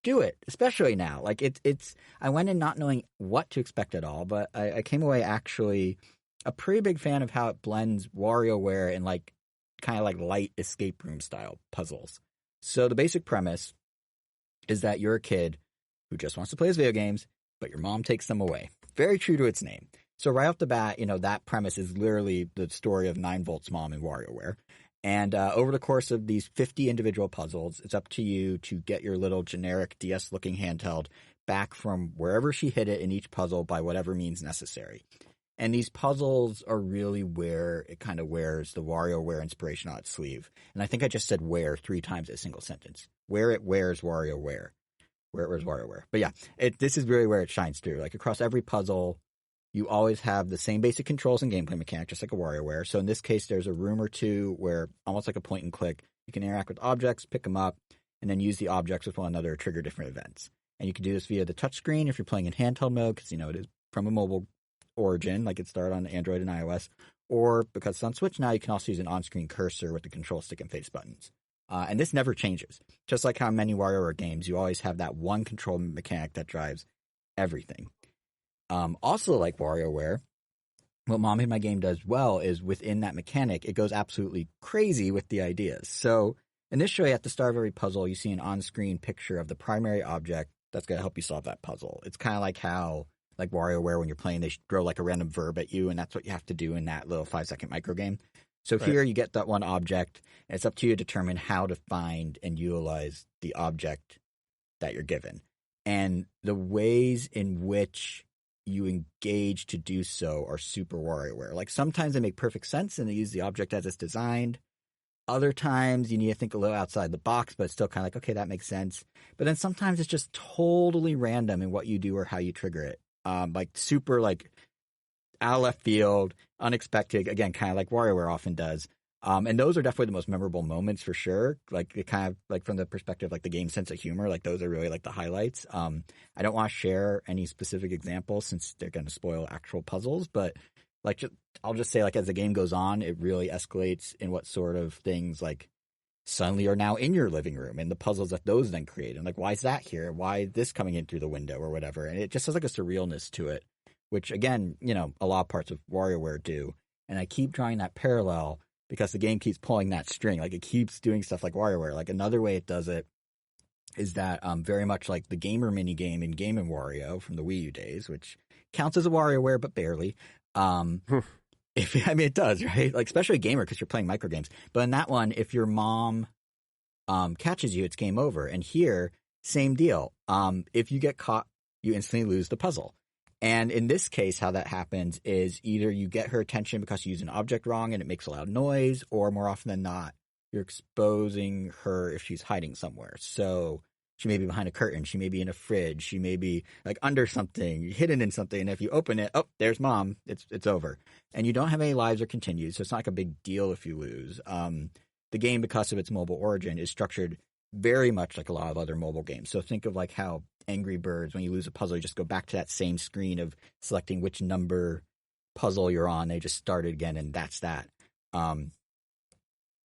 do it, especially now. Like, it's I went in not knowing what to expect at all, but I came away actually a pretty big fan of how it blends WarioWare and, like, kind of like light escape room style puzzles. So the basic premise is that you're a kid who just wants to play his video games, but your mom takes them away. Very true to its name. So right off the bat, that premise is literally the story of 9Volt's mom in WarioWare. And over the course of these 50 individual puzzles, it's up to you to get your little generic DS-looking handheld back from wherever she hid it in each puzzle by whatever means necessary. And these puzzles are really where it kind of wears the WarioWare inspiration on its sleeve. And I think I just said "where" 3 times in a single sentence. Where it wears WarioWare. Where it wears WarioWare. But yeah, this is really where it shines through. Like, across every puzzle, you always have the same basic controls and gameplay mechanic, just like a WarioWare. So in this case, there's a room or two where, almost like a point and click, you can interact with objects, pick them up, and then use the objects with one another to trigger different events. And you can do this via the touchscreen if you're playing in handheld mode, because, it is from a mobile origin, like it started on Android and iOS. Or because it's on Switch now, you can also use an on-screen cursor with the control stick and face buttons. And this never changes. Just like how in many WarioWare games, you always have that one control mechanic that drives everything. Also, like WarioWare, what Mom Hid My Game does well is within that mechanic, it goes absolutely crazy with the ideas. So initially at the start of every puzzle, you see an on-screen picture of the primary object that's going to help you solve that puzzle. It's kind of like how, like WarioWare, when you're playing, they throw like a random verb at you, and that's what you have to do in that little 5-second micro game. So here you get that one object, and it's up to you to determine how to find and utilize the object that you're given. And the ways in which you engage to do so are super WarioWare. Like, sometimes they make perfect sense and they use the object as it's designed. Other times you need to think a little outside the box, but it's still kind of like, okay, that makes sense. But then sometimes it's just totally random in what you do or how you trigger it. Like super like out of left field, unexpected, again, kind of like WarioWare often does. And those are definitely the most memorable moments for sure. Like, it kind of like from the perspective, like the game sense of humor, like those are really like the highlights. I don't want to share any specific examples since they're going to spoil actual puzzles, but like, I'll just say, like, as the game goes on, it really escalates in what sort of things like suddenly are now in your living room and the puzzles that those then create. And like, why is that here? Why is this coming in through the window or whatever? And it just has like a surrealness to it, which again, a lot of parts of WarioWare do. And I keep drawing that parallel because the game keeps pulling that string. Like, it keeps doing stuff like WarioWare. Like, another way it does it is that very much like the gamer mini game in Game & Wario from the Wii U days, which counts as a WarioWare, but barely. It does, right? Like, especially a gamer because you're playing micro games. But in that one, if your mom catches you, it's game over. And here, same deal. If you get caught, you instantly lose the puzzle. And in this case, how that happens is either you get her attention because you use an object wrong and it makes a loud noise, or more often than not, you're exposing her if she's hiding somewhere. So she may be behind a curtain, she may be in a fridge, she may be like under something, hidden in something, and if you open it, oh, there's mom, it's over. And you don't have any lives or continues, so it's not like a big deal if you lose. The game, because of its mobile origin, is structured very much like a lot of other mobile games. So think of like how Angry Birds, when you lose a puzzle, you just go back to that same screen of selecting which number puzzle you're on. They just start it again, and that's that. And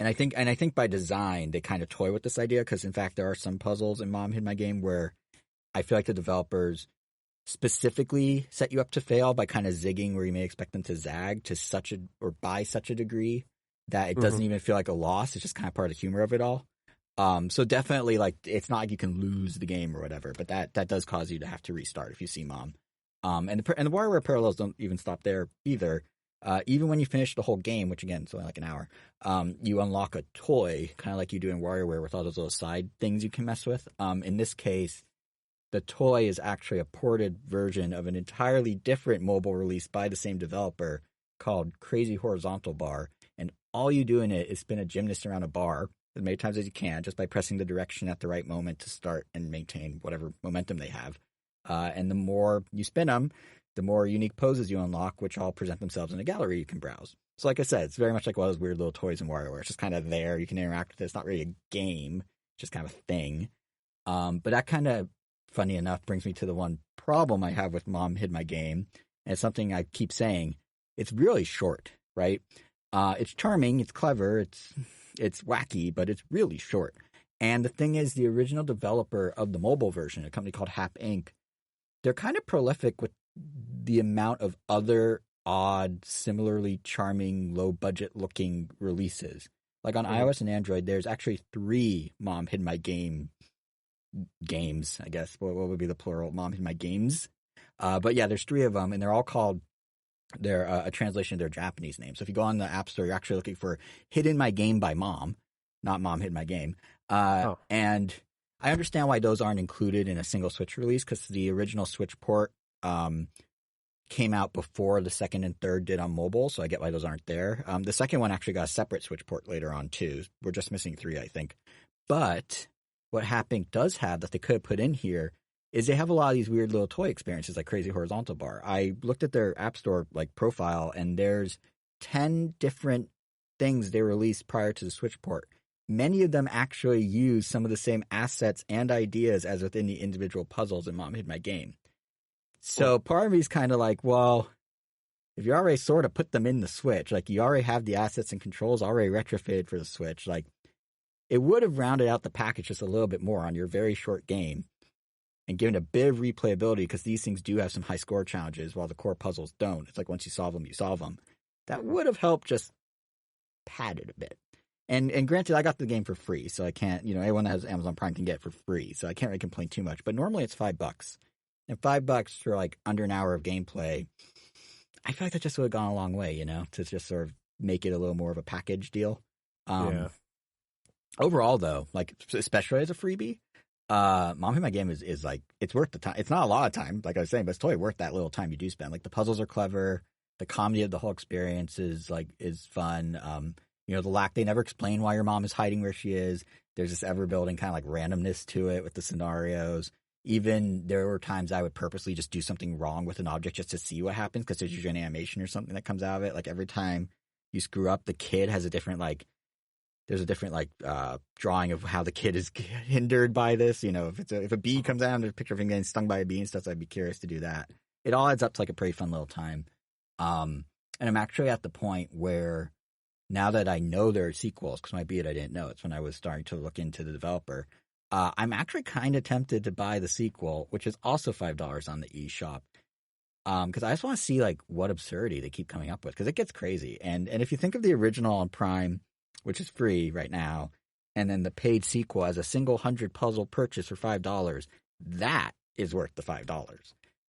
I think by design they kind of toy with this idea, because in fact there are some puzzles in Mom Hid My Game where I feel like the developers specifically set you up to fail by kind of zigging where you may expect them to zag to such a, or by such a degree that it doesn't even feel like a loss. It's just kind of part of the humor of it all. So definitely, like, it's not like you can lose the game or whatever, but that does cause you to have to restart if you see mom. And the WarioWare parallels don't even stop there either. Even when you finish the whole game, which again is only like an hour, you unlock a toy, kind of like you do in WarioWare with all those little side things you can mess with. In this case, the toy is actually a ported version of an entirely different mobile release by the same developer called Crazy Horizontal Bar. And all you do in it is spin a gymnast around a bar as many times as you can, just by pressing the direction at the right moment to start and maintain whatever momentum they have. And the more you spin them, the more unique poses you unlock, which all present themselves in a gallery you can browse. So like I said, it's very much like one of those weird little toys in WarioWare. It's just kind of there. You can interact with it. It's not really a game. It's just kind of a thing. But that kind of, funny enough, brings me to the one problem I have with Mom Hid My Game. And it's something I keep saying. It's really short, right? It's charming. It's clever. It's wacky, but it's really short. And the thing is, the original developer of the mobile version, a company called Hap Inc., they're kind of prolific with the amount of other odd, similarly charming, low-budget-looking releases. Like on iOS and Android, there's actually 3 Mom Hid My Game games, I guess. What would be the plural? Mom Hid My Games. But yeah, there's 3 of them, and they're all called, they're a translation of their Japanese name. So if you go on the App Store, you're actually looking for Hidden My Game by Mom, not Mom Hid My Game. And I understand why those aren't included in a single Switch release, because the original Switch port came out before the second and third did on mobile, so I get why those aren't there. The second one actually got a separate Switch port later on too. We're just missing 3, I think. But what Hap Inc. does have that they could have put in here is they have a lot of these weird little toy experiences like Crazy Horizontal Bar. I looked at their App Store like profile, and there's 10 different things they released prior to the Switch port. Many of them actually use some of the same assets and ideas as within the individual puzzles in Mom Hid My Game. So part of me is kind of like, well, if you already sort of put them in the Switch, like you already have the assets and controls already retrofitted for the Switch, like it would have rounded out the package just a little bit more on your very short game and given a bit of replayability, because these things do have some high score challenges while the core puzzles don't. It's like once you solve them, you solve them. That would have helped just pad it a bit. And granted, I got the game for free, so I can't, anyone that has Amazon Prime can get it for free, so I can't really complain too much. But normally it's $5. And $5 for like under an hour of gameplay, I feel like that just would have gone a long way, to just sort of make it a little more of a package deal. Yeah. Overall, though, like especially as a freebie, Mom Hid My Game is like, it's worth the time. It's not a lot of time, like I was saying, but it's totally worth that little time you do spend. Like the puzzles are clever, the comedy of the whole experience is fun. They never explain why your mom is hiding where she is. There's this ever building kind of like randomness to it with the scenarios. Even there were times I would purposely just do something wrong with an object just to see what happens, because there's usually an animation or something that comes out of it. Like every time you screw up, the kid has a different drawing of how the kid is hindered by this. If a bee comes out and there's a picture of him getting stung by a bee and stuff, so I'd be curious to do that. It all adds up to like a pretty fun little time. And I'm actually at the point where now that I know there are sequels, because my beat I didn't know, it's when I was starting to look into the developer. I'm actually kind of tempted to buy the sequel, which is also $5 on the eShop, because I just want to see like what absurdity they keep coming up with, because it gets crazy. And if you think of the original on Prime, which is free right now, and then the paid sequel as a single 100 puzzle purchase for $5, that is worth the $5.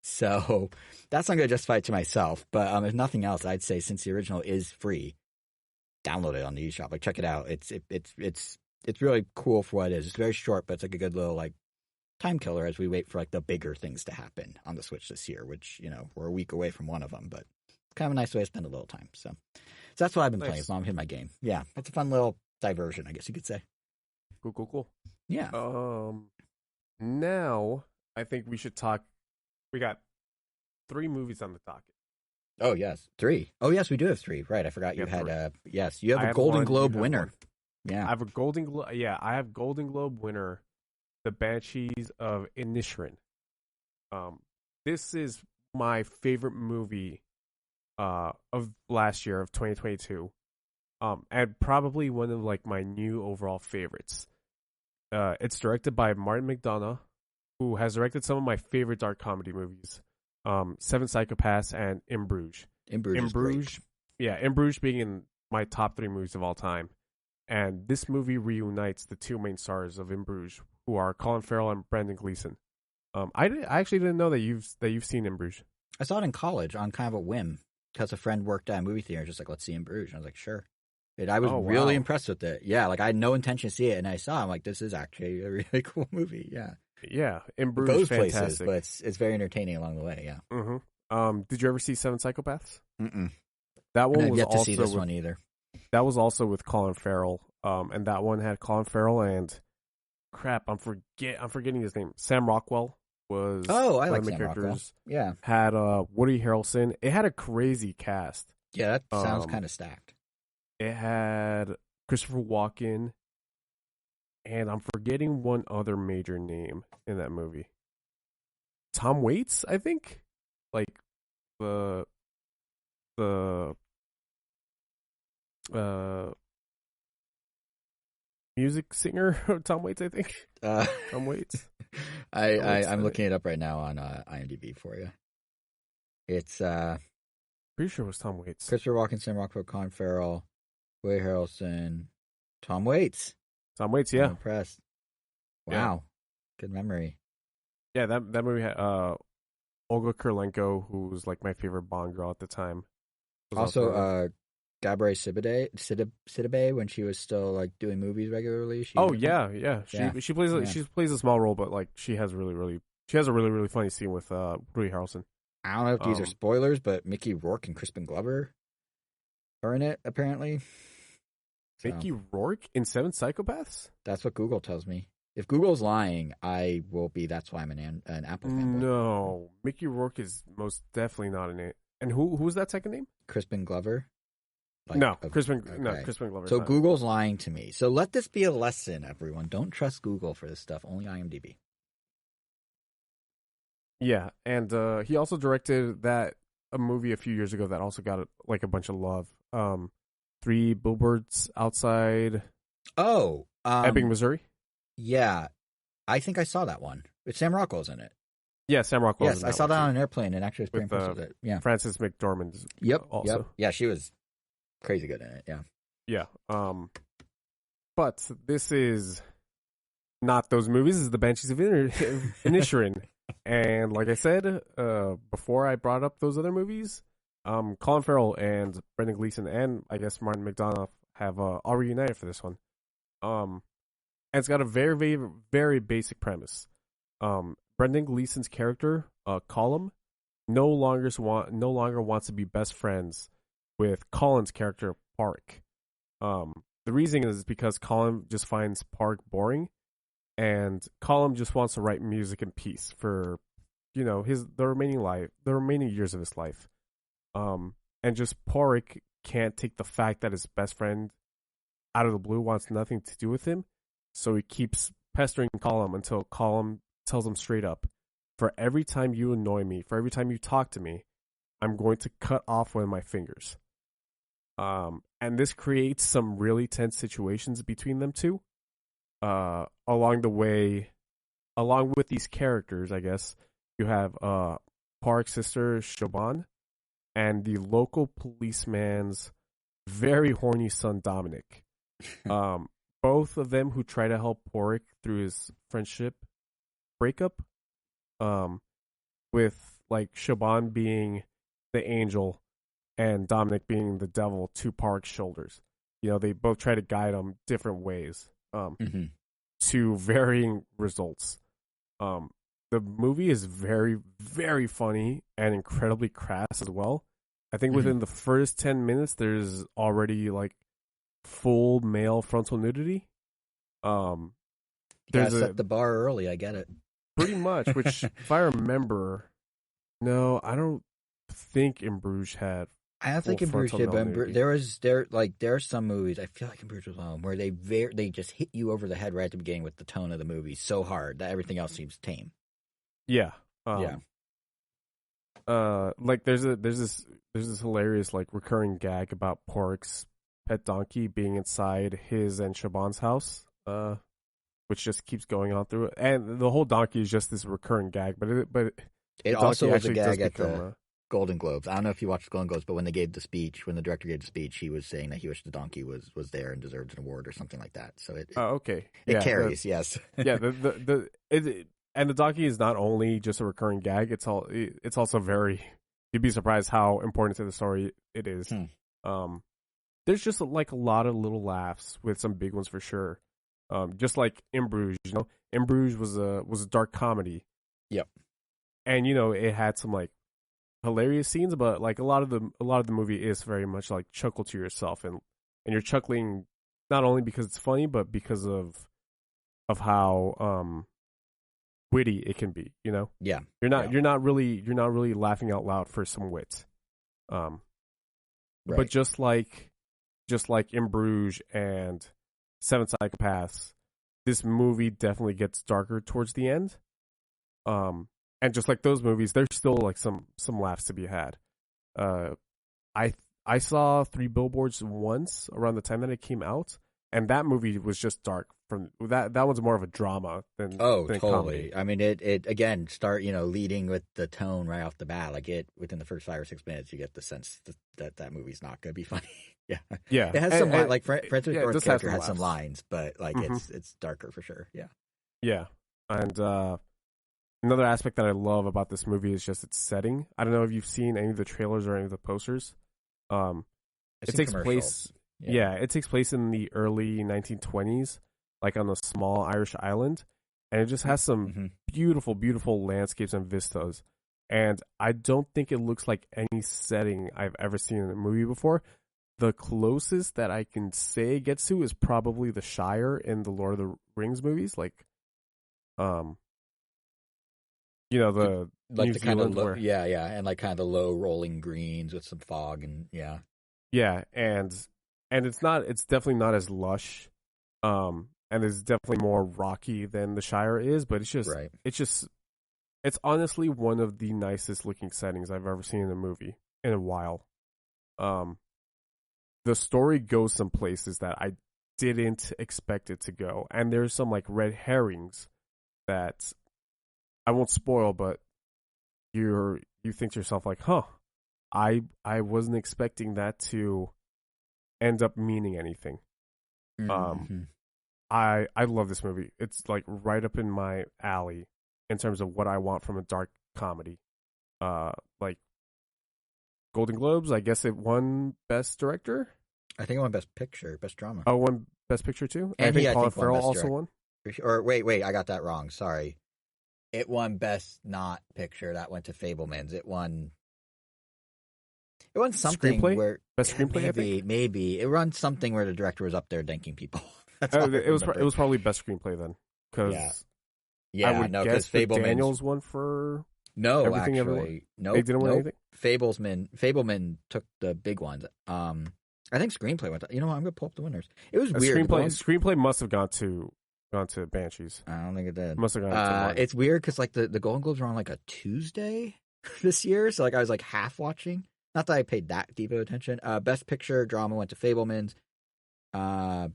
So that's not going to justify it to myself. But if nothing else, I'd say since the original is free, download it on the eShop. Like check it out. It's really cool for what it is. It's very short, but it's like a good little like time killer as we wait for like the bigger things to happen on the Switch this year, which, you know, we're a week away from one of them, but it's kind of a nice way to spend a little time. So that's what I've been playing as long as I'm hitting my game. Yeah, it's a fun little diversion, I guess you could say. Cool. Yeah. Now I think we should talk. We got 3 movies on the docket. Oh, yes. 3. Oh, yes, we do have 3. Right. I forgot you had, yes, you have a Golden Globe winner. Yeah. I have Golden Globe winner, The Banshees of Inisherin. This is my favorite movie of last year, of 2022. And probably one of like my new overall favorites. It's directed by Martin McDonagh, who has directed some of my favorite dark comedy movies. 7 Psychopaths and In Bruges. In Bruges. Yeah, In Bruges being in my top 3 movies of all time. And this movie reunites the 2 main stars of In Bruges, who are Colin Farrell and Brendan Gleeson. I actually didn't know that you've seen In Bruges. I saw it in college on kind of a whim because a friend worked at a movie theater, just like, let's see In Bruges. And I was like, sure. And I was really impressed with it. Yeah, like I had no intention to see it, and I saw it. I'm like, this is actually a really cool movie. Yeah. Yeah, In Bruges, fantastic. Places, but it's very entertaining along the way. Yeah. Mm-hmm. Did you ever see 7 Psychopaths? Mm-mm. That one I've was yet to also see this one either. That was also with Colin Farrell. And that one had Colin Farrell and crap, I'm forgetting his name. Sam Rockwell was I like Sam Rockwell. Yeah. Had Woody Harrelson. It had a crazy cast. Yeah, that sounds kind of stacked. It had Christopher Walken, and I'm forgetting one other major name in that movie. Tom Waits, I think, like the music singer Tom Waits, I think. Tom Waits. I'm looking it up right now on IMDb for you. It's pretty sure it was Tom Waits. Christopher Walken, Sam Rockwell, Colin Farrell, Woody Harrelson, Tom Waits. Tom Waits, yeah. I'm impressed. Wow. Yeah. Good memory. Yeah, that movie had Olga Kurylenko, who was like my favorite Bond girl at the time. Also Gabrielle Sidibe when she was still like doing movies regularly. She plays a small role, but like she has a really funny scene with Woody Harrelson. I don't know if these are spoilers, but Mickey Rourke and Crispin Glover are in it apparently. So, Mickey Rourke in 7 Psychopaths? That's what Google tells me. If Google's lying, I will be. That's why I'm an Apple fanboy. No, Mickey Rourke is most definitely not in it. And who was that second name? Crispin Glover. Crispin Glover. So Google's lying to me. So let this be a lesson, everyone. Don't trust Google for this stuff. Only IMDb. Yeah, and he also directed a movie a few years ago that also got like a bunch of love. 3 Billboards Outside. Ebbing, Missouri. Yeah, I think I saw that one. But Sam Rockwell's in it. Yeah, Sam Rockwell. Yes, I saw that on an airplane and actually was pretty impressed with it. Yeah, Frances McDormand. Also. Yep. Yeah, she was crazy good in it. Yeah. Yeah. But this is not those movies. This is the Banshees of Inisherin. And like I said, before I brought up those other movies, Colin Farrell and Brendan Gleeson and I guess Martin McDonagh have all reunited for this one. And it's got a very, very, very basic premise. Brendan Gleeson's character, Colin, no longer wants to be best friends with Colin's character, Park. The reason is because Colin just finds Park boring, and Colin just wants to write music in peace for, the remaining years of his life. And just Park can't take the fact that his best friend, out of the blue, wants nothing to do with him, so he keeps pestering Colin until Colin tells him straight up, for every time you annoy me, for every time you talk to me, I'm going to cut off one of my fingers. And this creates some really tense situations between them two. Along the way, along with these characters, I guess, you have Park's sister, Siobhan, and the local policeman's very horny son, Dominic. Both of them who try to help Park through his friendship breakup. With like Siobhan being the angel and Dominic being the devil to Park's shoulders. They both try to guide him different ways to varying results. The movie is very, very funny and incredibly crass as well. I think within the first 10 minutes, there's already like full male frontal nudity. There's set the bar early. I get it. Pretty much, which if I remember, no, I don't think In Bruges had. I don't think In Bruges did, but there are some movies. I feel like In Bruges was one where they just hit you over the head right at the beginning with the tone of the movie so hard that everything else seems tame. Yeah. Yeah. Like there's this hilarious like recurring gag about Pork's pet donkey being inside his and Shaban's house, which just keeps going on through it, and the whole donkey is just this recurring gag. But it also was a gag at the Golden Globes. I don't know if you watched the Golden Globes, but when the director gave the speech, he was saying that he wished the donkey was there and deserved an award or something like that. So okay, it carries, yes. Yeah, and the donkey is not only just a recurring gag; it's also very. You'd be surprised how important to the story it is. There's just like a lot of little laughs with some big ones for sure. Just like In Bruges, In Bruges was a dark comedy. Yep. And it had some like hilarious scenes, but like a lot of the movie is very much like chuckle to yourself, and you're chuckling not only because it's funny, but because of how witty it can be. Yeah. You're not really laughing out loud for some wit. Right. But just like In Bruges and Seven Psychopaths, this movie definitely gets darker towards the end. And just like those movies, there's still like some laughs to be had. I saw Three Billboards once around the time that it came out, and that movie was just dark. From that one's more of a drama than totally. Comedy. I mean, it again start leading with the tone right off the bat. Like within the first 5 or 6 minutes, you get the sense that movie's not gonna be funny. Yeah. It has some like Francis Ford's character has some lines, but like it's darker for sure. Yeah, and another aspect that I love about this movie is just its setting. I don't know if you've seen any of the trailers or any of the posters. It takes place. Yeah, it takes place in the early 1920s, like on a small Irish island, and it just has some beautiful, beautiful landscapes and vistas. And I don't think it looks like any setting I've ever seen in a movie before. The closest that I can say it gets to is probably the Shire in the Lord of the Rings movies, like, the like New the kind of Zealand and like kind of the low rolling greens with some fog and and it's definitely not as lush, and it's definitely more rocky than the Shire is, but it's honestly one of the nicest looking settings I've ever seen in a movie in a while. The story goes some places that I didn't expect it to go, and there's some like red herrings that I won't spoil, but you think to yourself like, I wasn't expecting that to end up meaning anything. I love this movie. It's like right up in my alley in terms of what I want from a dark comedy. Like Golden Globes, I guess it won Best Director. I think it won Best Picture, Best Drama. Oh, won Best Picture too? And I think Colin Farrell also won? Or wait, I got that wrong. Sorry. It won Best Not Picture. That went to Fabelmans. It won something screenplay? Where Best screenplay. Maybe it won something where the director was up there danking people. It was probably Best Screenplay then, because I would guess Daniels won for everything. Actually, no, they didn't win anything. Fabelman took the big ones. I think Screenplay went. I'm gonna pull up the winners. It was weird. Screenplay must have gone to Banshees. I don't think it did. Must have gone to it's weird because like the Golden Globes were on like a Tuesday this year, so like I was like half watching. Not that I paid that deep of attention. Best Picture Drama went to Fabelmans. Hold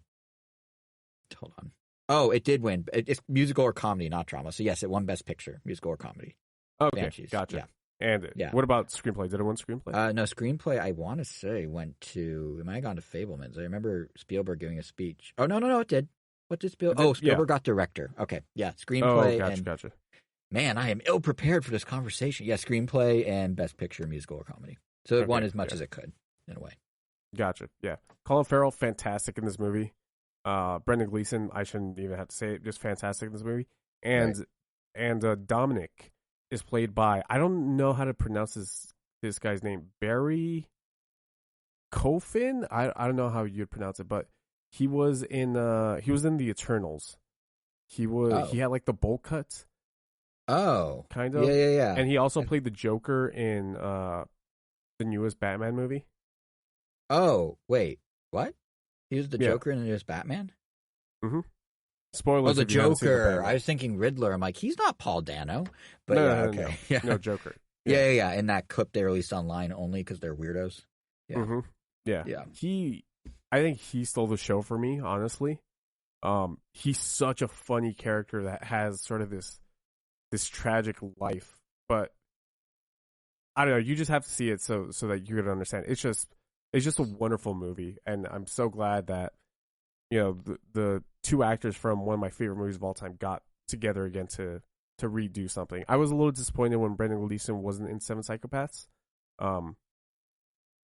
on. Oh, it did win. It's musical or comedy, not drama. So yes, it won Best Picture, musical or comedy. Okay, Banshees. Gotcha. Yeah. And what about screenplay? Did it win screenplay? No, screenplay. I want to say went to. It might have gone to Fabelmans. I remember Spielberg giving a speech. Oh no, it did. What did Spielberg? Oh, Spielberg got director. Okay, yeah, screenplay. Oh, gotcha. Man, I am ill prepared for this conversation. Yeah, screenplay and Best Picture, musical or comedy. So it won as much as it could, in a way. Gotcha. Yeah, Colin Farrell, fantastic in this movie. Brendan Gleeson, I shouldn't even have to say it, just fantastic in this movie. And Dominic is played by, I don't know how to pronounce this guy's name, Barry Coffin. I don't know how you'd pronounce it, but he was in the Eternals. He had like the bowl cut. Oh, kind of. Yeah. And he also played the Joker in the newest Batman movie. Oh, wait, what? He was the Joker in the newest Batman? Mm-hmm. Spoilers. Oh, the Joker. I was thinking Riddler. I'm like, he's not Paul Dano. But no, okay. No. Yeah. No, Joker. Yeah. In that clip they released online only because they're weirdos. Yeah. Mm-hmm. Yeah. I think he stole the show for me, honestly. He's such a funny character that has sort of this tragic life, but I don't know. You just have to see it so that you can understand. It's just a wonderful movie, and I'm so glad that the two actors from one of my favorite movies of all time got together again to redo something. I was a little disappointed when Brendan Gleeson wasn't in Seven Psychopaths,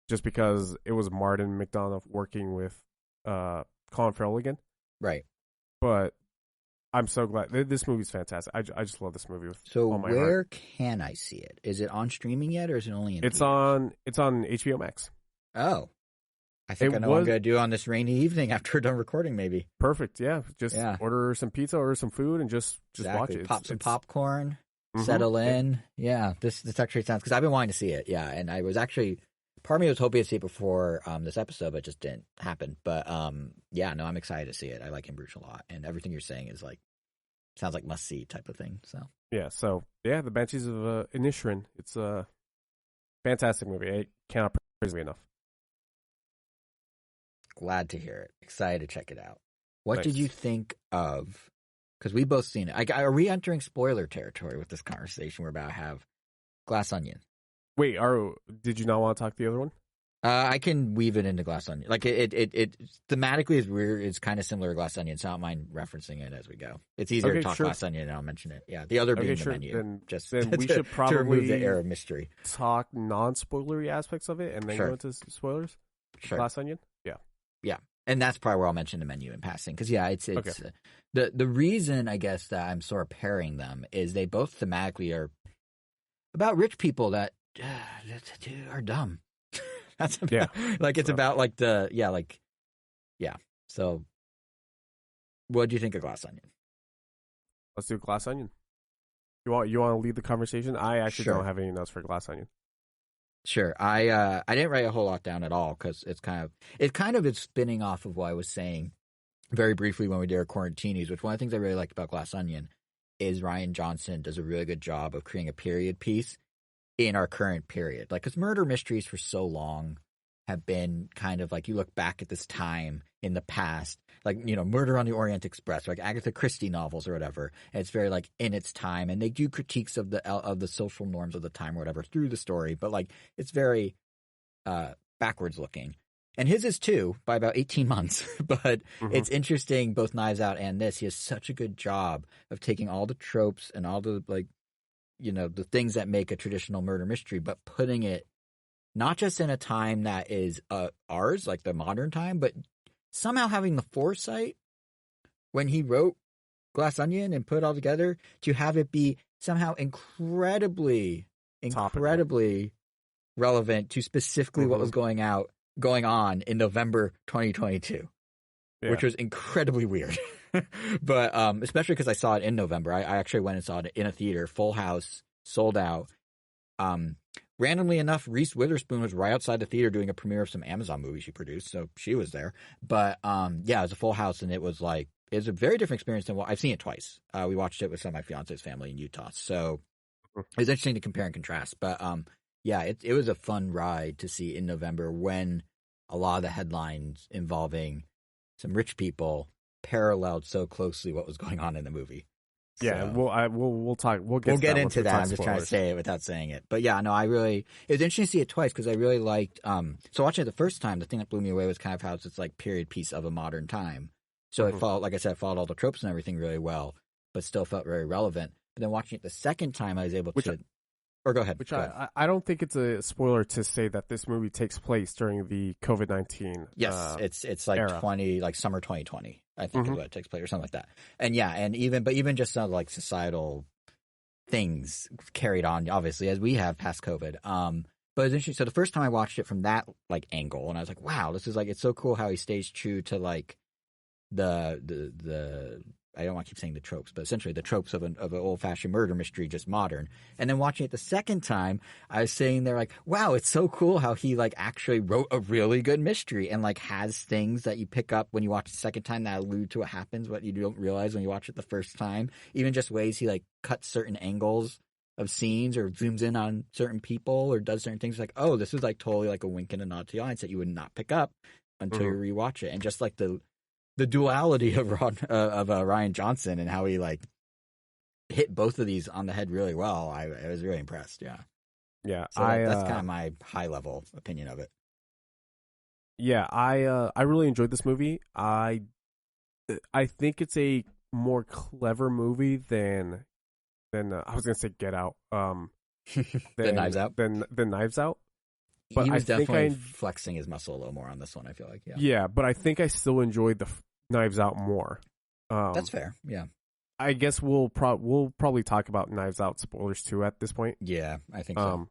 just because it was Martin McDonough working with Colin Farrell again. Right. But I'm so glad. This movie's fantastic. I just love this movie with all my where heart. can I see it? Is it on streaming yet, or is it only in It's theaters? It's on HBO Max. Oh. I think I know what I'm going to do on this rainy evening after we're done recording, maybe. Perfect, yeah. Just order some pizza, order some food, and just watch it. Pop some popcorn, settle in. Yeah, this actually sounds... Because I've been wanting to see it, and I was actually... Part of me was hoping to see it before this episode, but it just didn't happen. But, I'm excited to see it. I like In Bruges a lot, and everything you're saying is like... Sounds like must-see type of thing, so... Yeah, The Banshees of Inisherin. It's a fantastic movie. I cannot praise it enough. Glad to hear it. Excited to check it out. What did you think of? Because we both seen it. Are we entering spoiler territory with this conversation we're about to have? Glass Onion. Wait, did you not want to talk the other one? I can weave it into Glass Onion. Like it thematically is weird. It's kind of similar to Glass Onion, so I don't mind referencing it as we go. It's easier to talk Glass Onion, and I'll mention it. Yeah, the other being the menu. Then then we should probably to remove the air of mystery. Talk non-spoilery aspects of it, and then go into spoilers. Sure. Glass Onion. Yeah, and that's probably where I'll mention the menu in passing. Because it's the reason I guess that I'm sort of pairing them is they both thematically are about rich people that are dumb. That's about, it's about like So, what do you think of Glass Onion? Let's do Glass Onion. You want to lead the conversation? I actually don't have any notes for Glass Onion. Sure. I didn't write a whole lot down at all because it's kind of is spinning off of what I was saying very briefly when we did our Quarantinis, which one of the things I really liked about Glass Onion is Rian Johnson does a really good job of creating a period piece in our current period. Like, because murder mysteries for so long have been kind of like, you look back at this time in the past, like, Murder on the Orient Express, like Agatha Christie novels or whatever. And it's very like in its time, and they do critiques of the social norms of the time or whatever through the story, but like it's very backwards looking. And his is too, by about 18 months. But it's interesting, both Knives Out and this. He has such a good job of taking all the tropes and all the the things that make a traditional murder mystery, but putting it not just in a time that is ours, like the modern time, but somehow having the foresight when he wrote Glass Onion and put it all together to have it be somehow incredibly relevant to specifically what was going on in November 2022, which was incredibly weird. But especially because I saw it in November. I actually went and saw it in a theater, full house, sold out. Randomly enough, Reese Witherspoon was right outside the theater doing a premiere of some Amazon movie she produced, so she was there. But it was a full house, and it was a very different experience than I've seen it twice. We watched it with some of my fiance's family in Utah, so it was interesting to compare and contrast. But it was a fun ride to see in November when a lot of the headlines involving some rich people paralleled so closely what was going on in the movie. Yeah, so, we'll talk. We'll get into that. I'm just trying to say it without saying it. But yeah, no, it was interesting to see it twice because I really liked. So watching it the first time, the thing that blew me away was kind of how it's like period piece of a modern time. So it followed, like I said, followed all the tropes and everything really well, but still felt very relevant. But then watching it the second time, I was able to. Or go ahead. Which I don't think it's a spoiler to say that this movie takes place during the COVID-19. Yes, it's like era. Summer 2020. I think is what it takes place or something like that. And even just like societal things carried on, obviously, as we have past COVID. But it's interesting. So the first time I watched it from that like angle, and I was like, wow, this is like, it's so cool how he stays true to like the I don't want to keep saying the tropes, but essentially the tropes of an old fashioned murder mystery, just modern. And then watching it the second time, I was sitting there like, wow, it's so cool how he like actually wrote a really good mystery and like has things that you pick up when you watch it the second time that allude to what happens, what you don't realize when you watch it the first time. Even just ways he like cuts certain angles of scenes or zooms in on certain people or does certain things like, oh, this is like totally like a wink and a nod to the audience that you would not pick up until you rewatch it. And just like the duality of Rian Johnson and how he like hit both of these on the head really well. I was really impressed. Yeah. Yeah. So that's kind of my high level opinion of it. Yeah. I really enjoyed this movie. I think it's a more clever movie than I was going to say Get Out. The Knives Out. Than Knives Out. But he was definitely flexing his muscle a little more on this one, I feel like. Yeah. Yeah, but I think I still enjoyed the Knives Out more. That's fair. Yeah. I guess we'll probably talk about Knives Out spoilers too at this point. Yeah, I think so.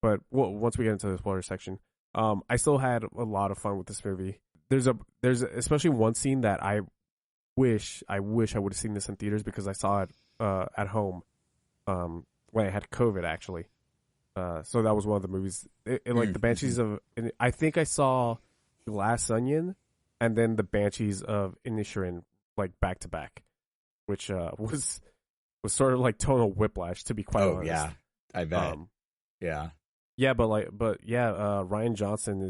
But once we get into the spoiler section, I still had a lot of fun with this movie. There's especially one scene that I wish I would have seen this in theaters because I saw it at home when I had COVID actually. So that was one of the movies. Like the Banshees of. I think I saw Glass Onion, and then the Banshees of Inisherin like back to back, which was sort of like tonal whiplash to be quite honest. Yeah, I bet. Yeah, but Rian Johnson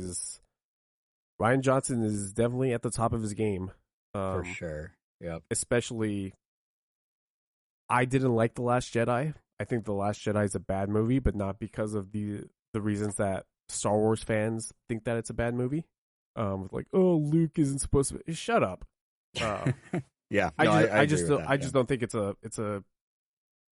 is definitely at the top of his game. For sure. Yep. Especially, I didn't like The Last Jedi. I think The Last Jedi is a bad movie, but not because of the reasons that Star Wars fans think that it's a bad movie. Like, oh, Luke isn't supposed to be. Shut up. Yeah, I just don't think it's a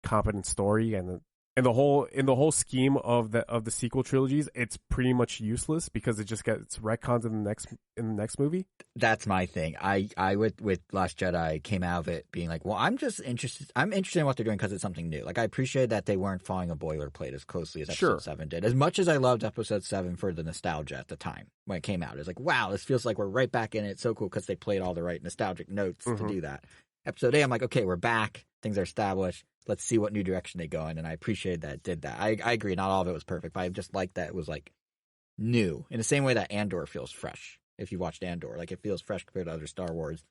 competent story, and the whole scheme of the sequel trilogies, it's pretty much useless because it just gets retconned in the next movie. That's my thing. I with Last Jedi came out of it being like, well, I'm interested in what they're doing because it's something new. Like, I appreciate that they weren't following a boilerplate as closely as Episode 7 did. As much as I loved Episode 7 for the nostalgia at the time when it came out, it was like, wow, this feels like we're right back in it. It's so cool because they played all the right nostalgic notes to do that. Episode 8, I'm like, okay, we're back. Things are established. Let's see what new direction they go in. And I appreciated that it did that. I agree. Not all of it was perfect, but I just liked that it was like new in the same way that Andor feels fresh. If you watched Andor, like it feels fresh compared to other Star Wars.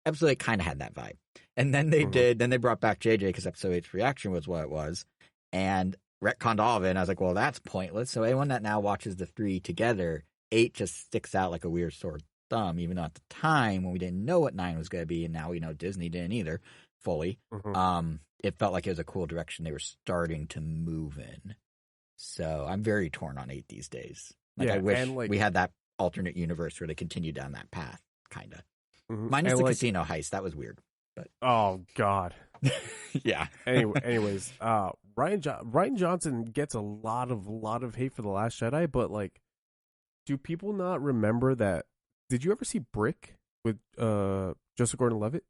Episode 8 kind of had that vibe. And then they brought back JJ because Episode 8's reaction was what it was and retconned all of it. And I was like, well, that's pointless. So anyone that now watches the 3 together, 8 just sticks out like a weird sore thumb, even though at the time when we didn't know what 9 was going to be, and now we know Disney didn't either fully. It felt like it was a cool direction they were starting to move in. So I'm very torn on 8 these days. Like, I wish we had that alternate universe where they continued down that path, kind of. Minus the casino heist. That was weird. But oh, God. Yeah. Anyways, Rian Johnson gets a lot of hate for The Last Jedi, but like, do people not remember that? Did you ever see Brick with Joseph Gordon-Levitt?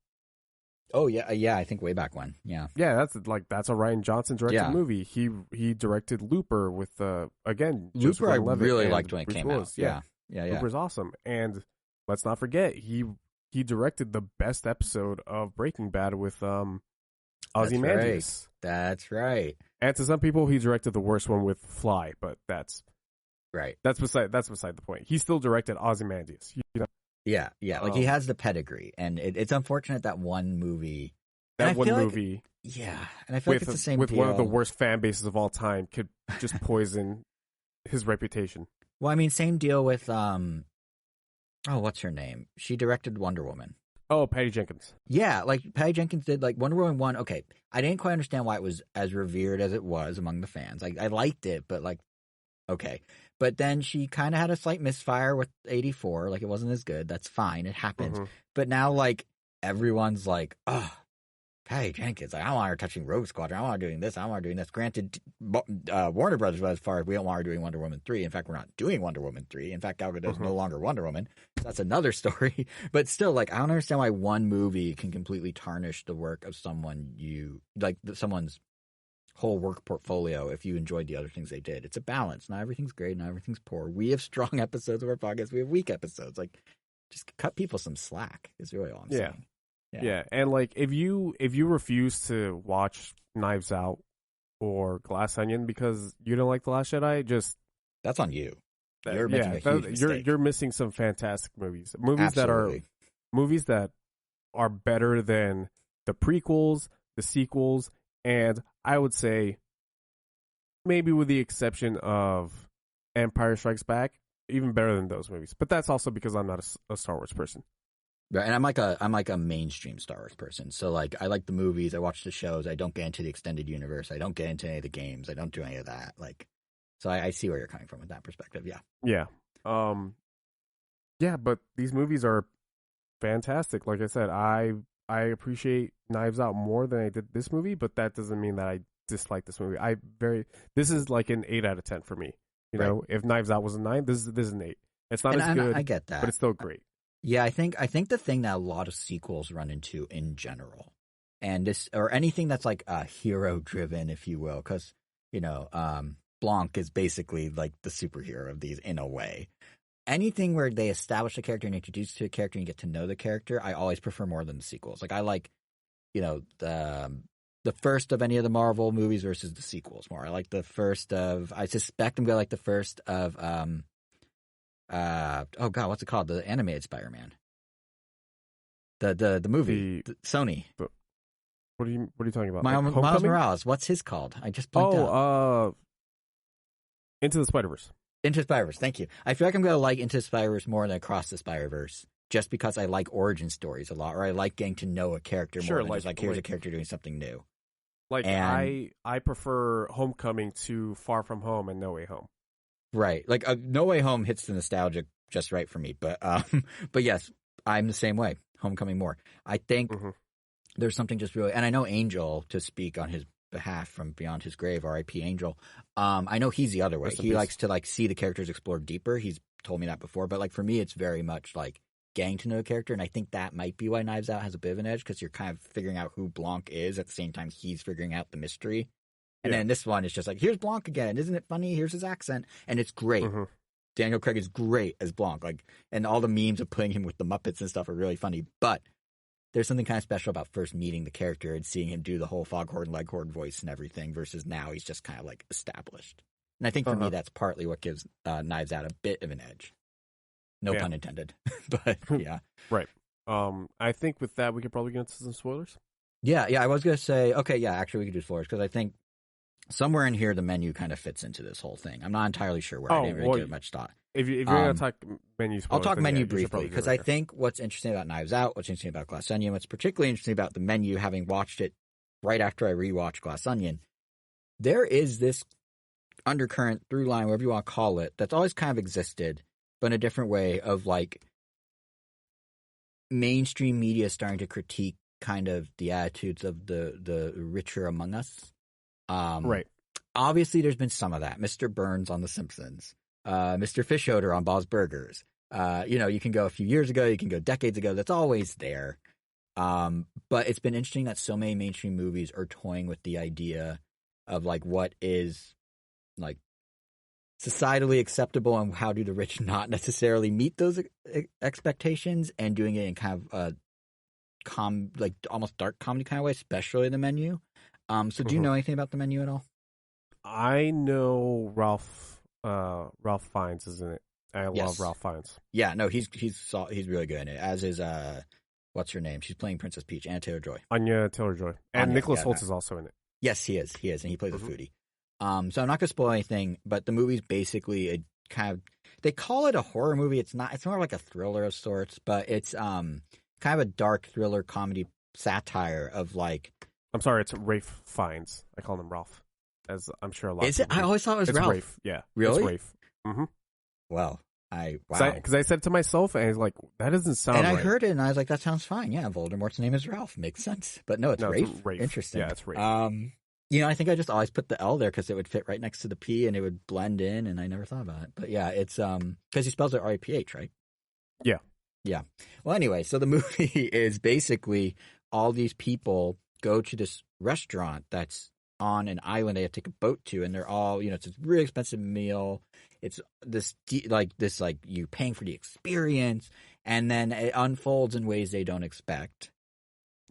Oh yeah, I think way back when. Yeah, that's a Rian Johnson directed movie. He directed Looper with again Looper. I really liked when it came out. Yeah. Looper's awesome. And let's not forget he directed the best episode of Breaking Bad with Ozymandias. That's right. And to some people, he directed the worst one with Fly, but that's right. That's beside the point. He still directed Ozymandias. You know. Yeah. Like he has the pedigree, and it's unfortunate that one movie. Yeah, and I feel like it's the same with deal. One of the worst fan bases of all time could just poison his reputation. Well, I mean, same deal with what's her name? She directed Wonder Woman. Oh, Patty Jenkins. Yeah, like Patty Jenkins did like Wonder Woman 1. Okay, I didn't quite understand why it was as revered as it was among the fans. Like I liked it, but like okay. But then she kind of had a slight misfire with 84. Like, it wasn't as good. That's fine. It happens. But now, like, everyone's like, oh, Patty Jenkins. Like, I don't want her touching Rogue Squadron. I want her doing this. I want her doing this. Granted, Warner Brothers was as far as we don't want her doing Wonder Woman 3. In fact, we're not doing Wonder Woman 3. In fact, Gal Gadot's no longer Wonder Woman. So that's another story. But still, like, I don't understand why one movie can completely tarnish the work of someone someone's whole work portfolio if you enjoyed the other things they did. It's a balance. Not everything's great, not everything's poor. We have strong episodes of our podcast. We have weak episodes. Like, just cut people some slack is really all I'm saying. Yeah, and like if you refuse to watch Knives Out or Glass Onion because you don't like The Last Jedi, just that's on you. You're making a huge mistake. You're missing some fantastic movies. Absolutely. Movies that are better than the prequels, the sequels, and I would say maybe with the exception of Empire Strikes Back, even better than those movies. But that's also because I'm not a Star Wars person. Right, and I'm like a mainstream Star Wars person. So like I like the movies, I watch the shows, I don't get into the extended universe, I don't get into any of the games, I don't do any of that. Like, so I see where you're coming from with that perspective. Yeah. Yeah. Yeah, but these movies are fantastic. Like I said, I appreciate Knives Out more than I did this movie, but that doesn't mean that I dislike this movie. This is like an 8 out of 10 for me. You know, if Knives Out was a 9, this is an 8. It's not as good. I get that, but it's still great. Yeah, I think the thing that a lot of sequels run into in general, and this or anything that's like hero driven, if you will, because Blanc is basically like the superhero of these in a way. Anything where they establish a character and introduce you to a character and you get to know the character, I always prefer more than the sequels. Like I like, the first of any of the Marvel movies versus the sequels more. I like the first of. I suspect I'm gonna like the first of. Oh god, what's it called? The animated Spider-Man. The movie, Sony. What are you talking about? Miles Morales. What's his called? I just blanked out. Into the Spider-Verse. Into the Spider-Verse. Thank you. I feel like I'm gonna like Into the Spider-Verse more than Across the Spider-Verse, just because I like origin stories a lot, or I like getting to know a character more than just like here's a character doing something new. Like I prefer Homecoming to Far From Home and No Way Home. Right. Like No Way Home hits the nostalgia just right for me. But yes, I'm the same way. Homecoming more. I think there's something just really, and I know Angel, to speak on his behalf from Beyond His Grave, R.I.P. Angel. I know he's the other way. He likes to like see the characters explored deeper. He's told me that before. But like for me, it's very much like getting to know a character. And I think that might be why Knives Out has a bit of an edge, because you're kind of figuring out who Blanc is at the same time he's figuring out the mystery. And then this one is just like, here's Blanc again. Isn't it funny? Here's his accent. And it's great. Daniel Craig is great as Blanc. Like, and all the memes of putting him with the Muppets and stuff are really funny. But there's something kind of special about first meeting the character and seeing him do the whole Foghorn Leghorn voice and everything versus now he's just kind of like established. And I think for me, that's partly what gives Knives Out a bit of an edge. No pun intended. But yeah. Right. I think with that, we could probably get into some spoilers. Yeah. I was going to say, okay, yeah, actually we could do spoilers because I think somewhere in here, the menu kind of fits into this whole thing. I'm not entirely sure where. I didn't really give it much thought. If you're going to talk menu spoilers, I'll talk menu briefly, because I think what's interesting about Knives Out, what's interesting about Glass Onion, what's particularly interesting about the menu, having watched it right after I rewatched Glass Onion, there is this undercurrent, through line, whatever you want to call it, that's always kind of existed, but in a different way, of like mainstream media starting to critique kind of the attitudes of the richer among us. Right. Obviously, there's been some of that. Mr. Burns on The Simpsons, Mr. Fischoeder on Bob's Burgers. You can go a few years ago, you can go decades ago. That's always there. But it's been interesting that so many mainstream movies are toying with the idea of like what is like societally acceptable and how do the rich not necessarily meet those expectations, and doing it in kind of like almost dark comedy kind of way, especially the menu. So do you know anything about the menu at all? I know Ralph Fiennes is in it. I love Ralph Fiennes. Yeah, no, he's really good in it. As is what's her name? She's playing Princess Peach, Anya Taylor-Joy. And Nicholas Hoult is also in it. Yes, he is, and he plays a foodie. So I'm not gonna spoil anything, but the movie's basically a kind of, they call it a horror movie. It's not. It's more like a thriller of sorts, but it's kind of a dark thriller comedy satire of like. I'm sorry, it's Rafe Fiennes. I call him Ralph, as I'm sure a lot. Is it? I always thought it was Ralph. Rafe. Yeah, really? It's Rafe. Mm-hmm. Well, wow. Because I said it to myself, and I was like, that doesn't sound right. And I heard it, and I was like, that sounds fine. Yeah, Voldemort's name is Ralph. Makes sense. But no, it's Rafe. It's Rafe. Interesting. Yeah, it's Rafe. I think I just always put the L there because it would fit right next to the P, and it would blend in, and I never thought about it. But yeah, it's because he spells it R-A-P-H, right? Yeah. Yeah. Well, anyway, so the movie is basically all these people go to this restaurant that's on an island they have to take a boat to, and they're all, it's a really expensive meal. It's this you paying for the experience, and then it unfolds in ways they don't expect.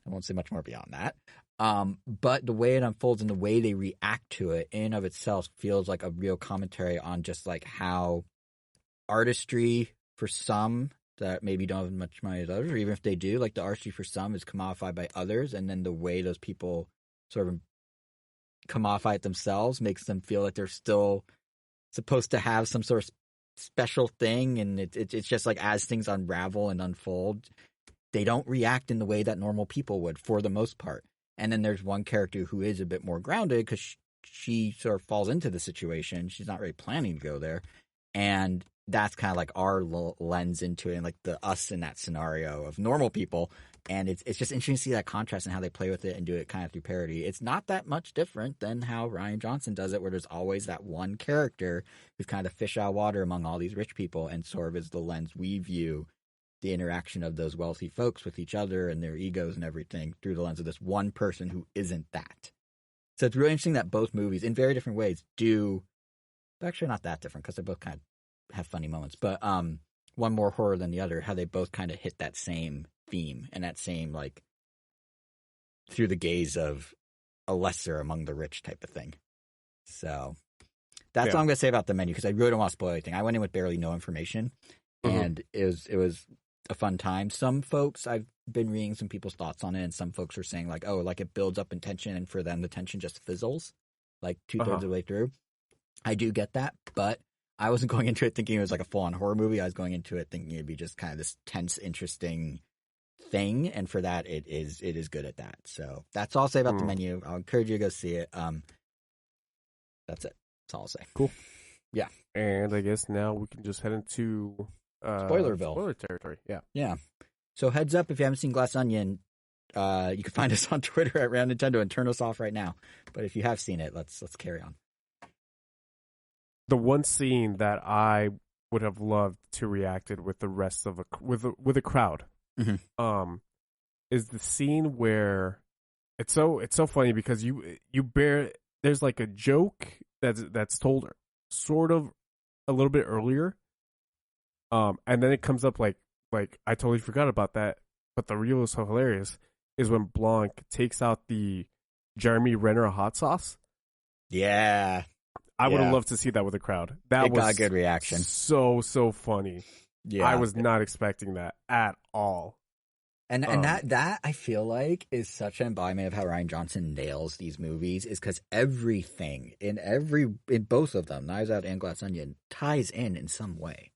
I won't say much more beyond that. But the way it unfolds and the way they react to it in and of itself feels like a real commentary on just like how artistry for some that maybe don't have much money as others, or even if they do, like the artistry for some is commodified by others, and then the way those people sort of commodify it themselves makes them feel like they're still supposed to have some sort of special thing, and it's just like as things unravel and unfold, they don't react in the way that normal people would for the most part. And then there's one character who is a bit more grounded because she sort of falls into the situation. She's not really planning to go there, and that's kind of like our lens into it, and like the us in that scenario of normal people. And it's just interesting to see that contrast and how they play with it and do it kind of through parody. It's not that much different than how Rian Johnson does it, where there's always that one character who's kind of fish out of water among all these rich people, and sort of is the lens we view the interaction of those wealthy folks with each other and their egos and everything through the lens of this one person who isn't that. So it's really interesting that both movies, in very different ways, do, but actually not that different because they both kind of have funny moments, but one more horror than the other, how they both kind of hit that same theme and that same, like, through the gaze of a lesser among the rich type of thing. So that's all I'm going to say about the menu, because I really don't want to spoil anything. I went in with barely no information, and it was a fun time. Some folks, I've been reading some people's thoughts on it, and some folks are saying like, oh, like it builds up in tension, and for them the tension just fizzles like 2/3 of the way through. I do get that, but I wasn't going into it thinking it was like a full-on horror movie. I was going into it thinking it'd be just kind of this tense, interesting thing, and for that it is good at that. So that's all I'll say about the menu. I'll encourage you to go see it. That's it. That's all I'll say. Cool. Yeah. And I guess now we can just head into Spoilerville. Spoiler territory. Yeah. So heads up, if you haven't seen Glass Onion, you can find us on Twitter at Round Nintendo and turn us off right now. But if you have seen it, let's carry on. The one scene that I would have loved to reacted with the rest of with a crowd, is the scene where it's so funny because there's like a joke that's told sort of a little bit earlier, and then it comes up like I totally forgot about that, but the real is so hilarious is when Blanc takes out the Jeremy Renner hot sauce. Yeah. I would have loved to see that with a crowd. That was got a good reaction. So funny. Yeah. I was not expecting that at all. And that I feel like is such an embodiment of how Rian Johnson nails these movies, is because everything in both of them, Knives Out and Glass Onion, ties in some way.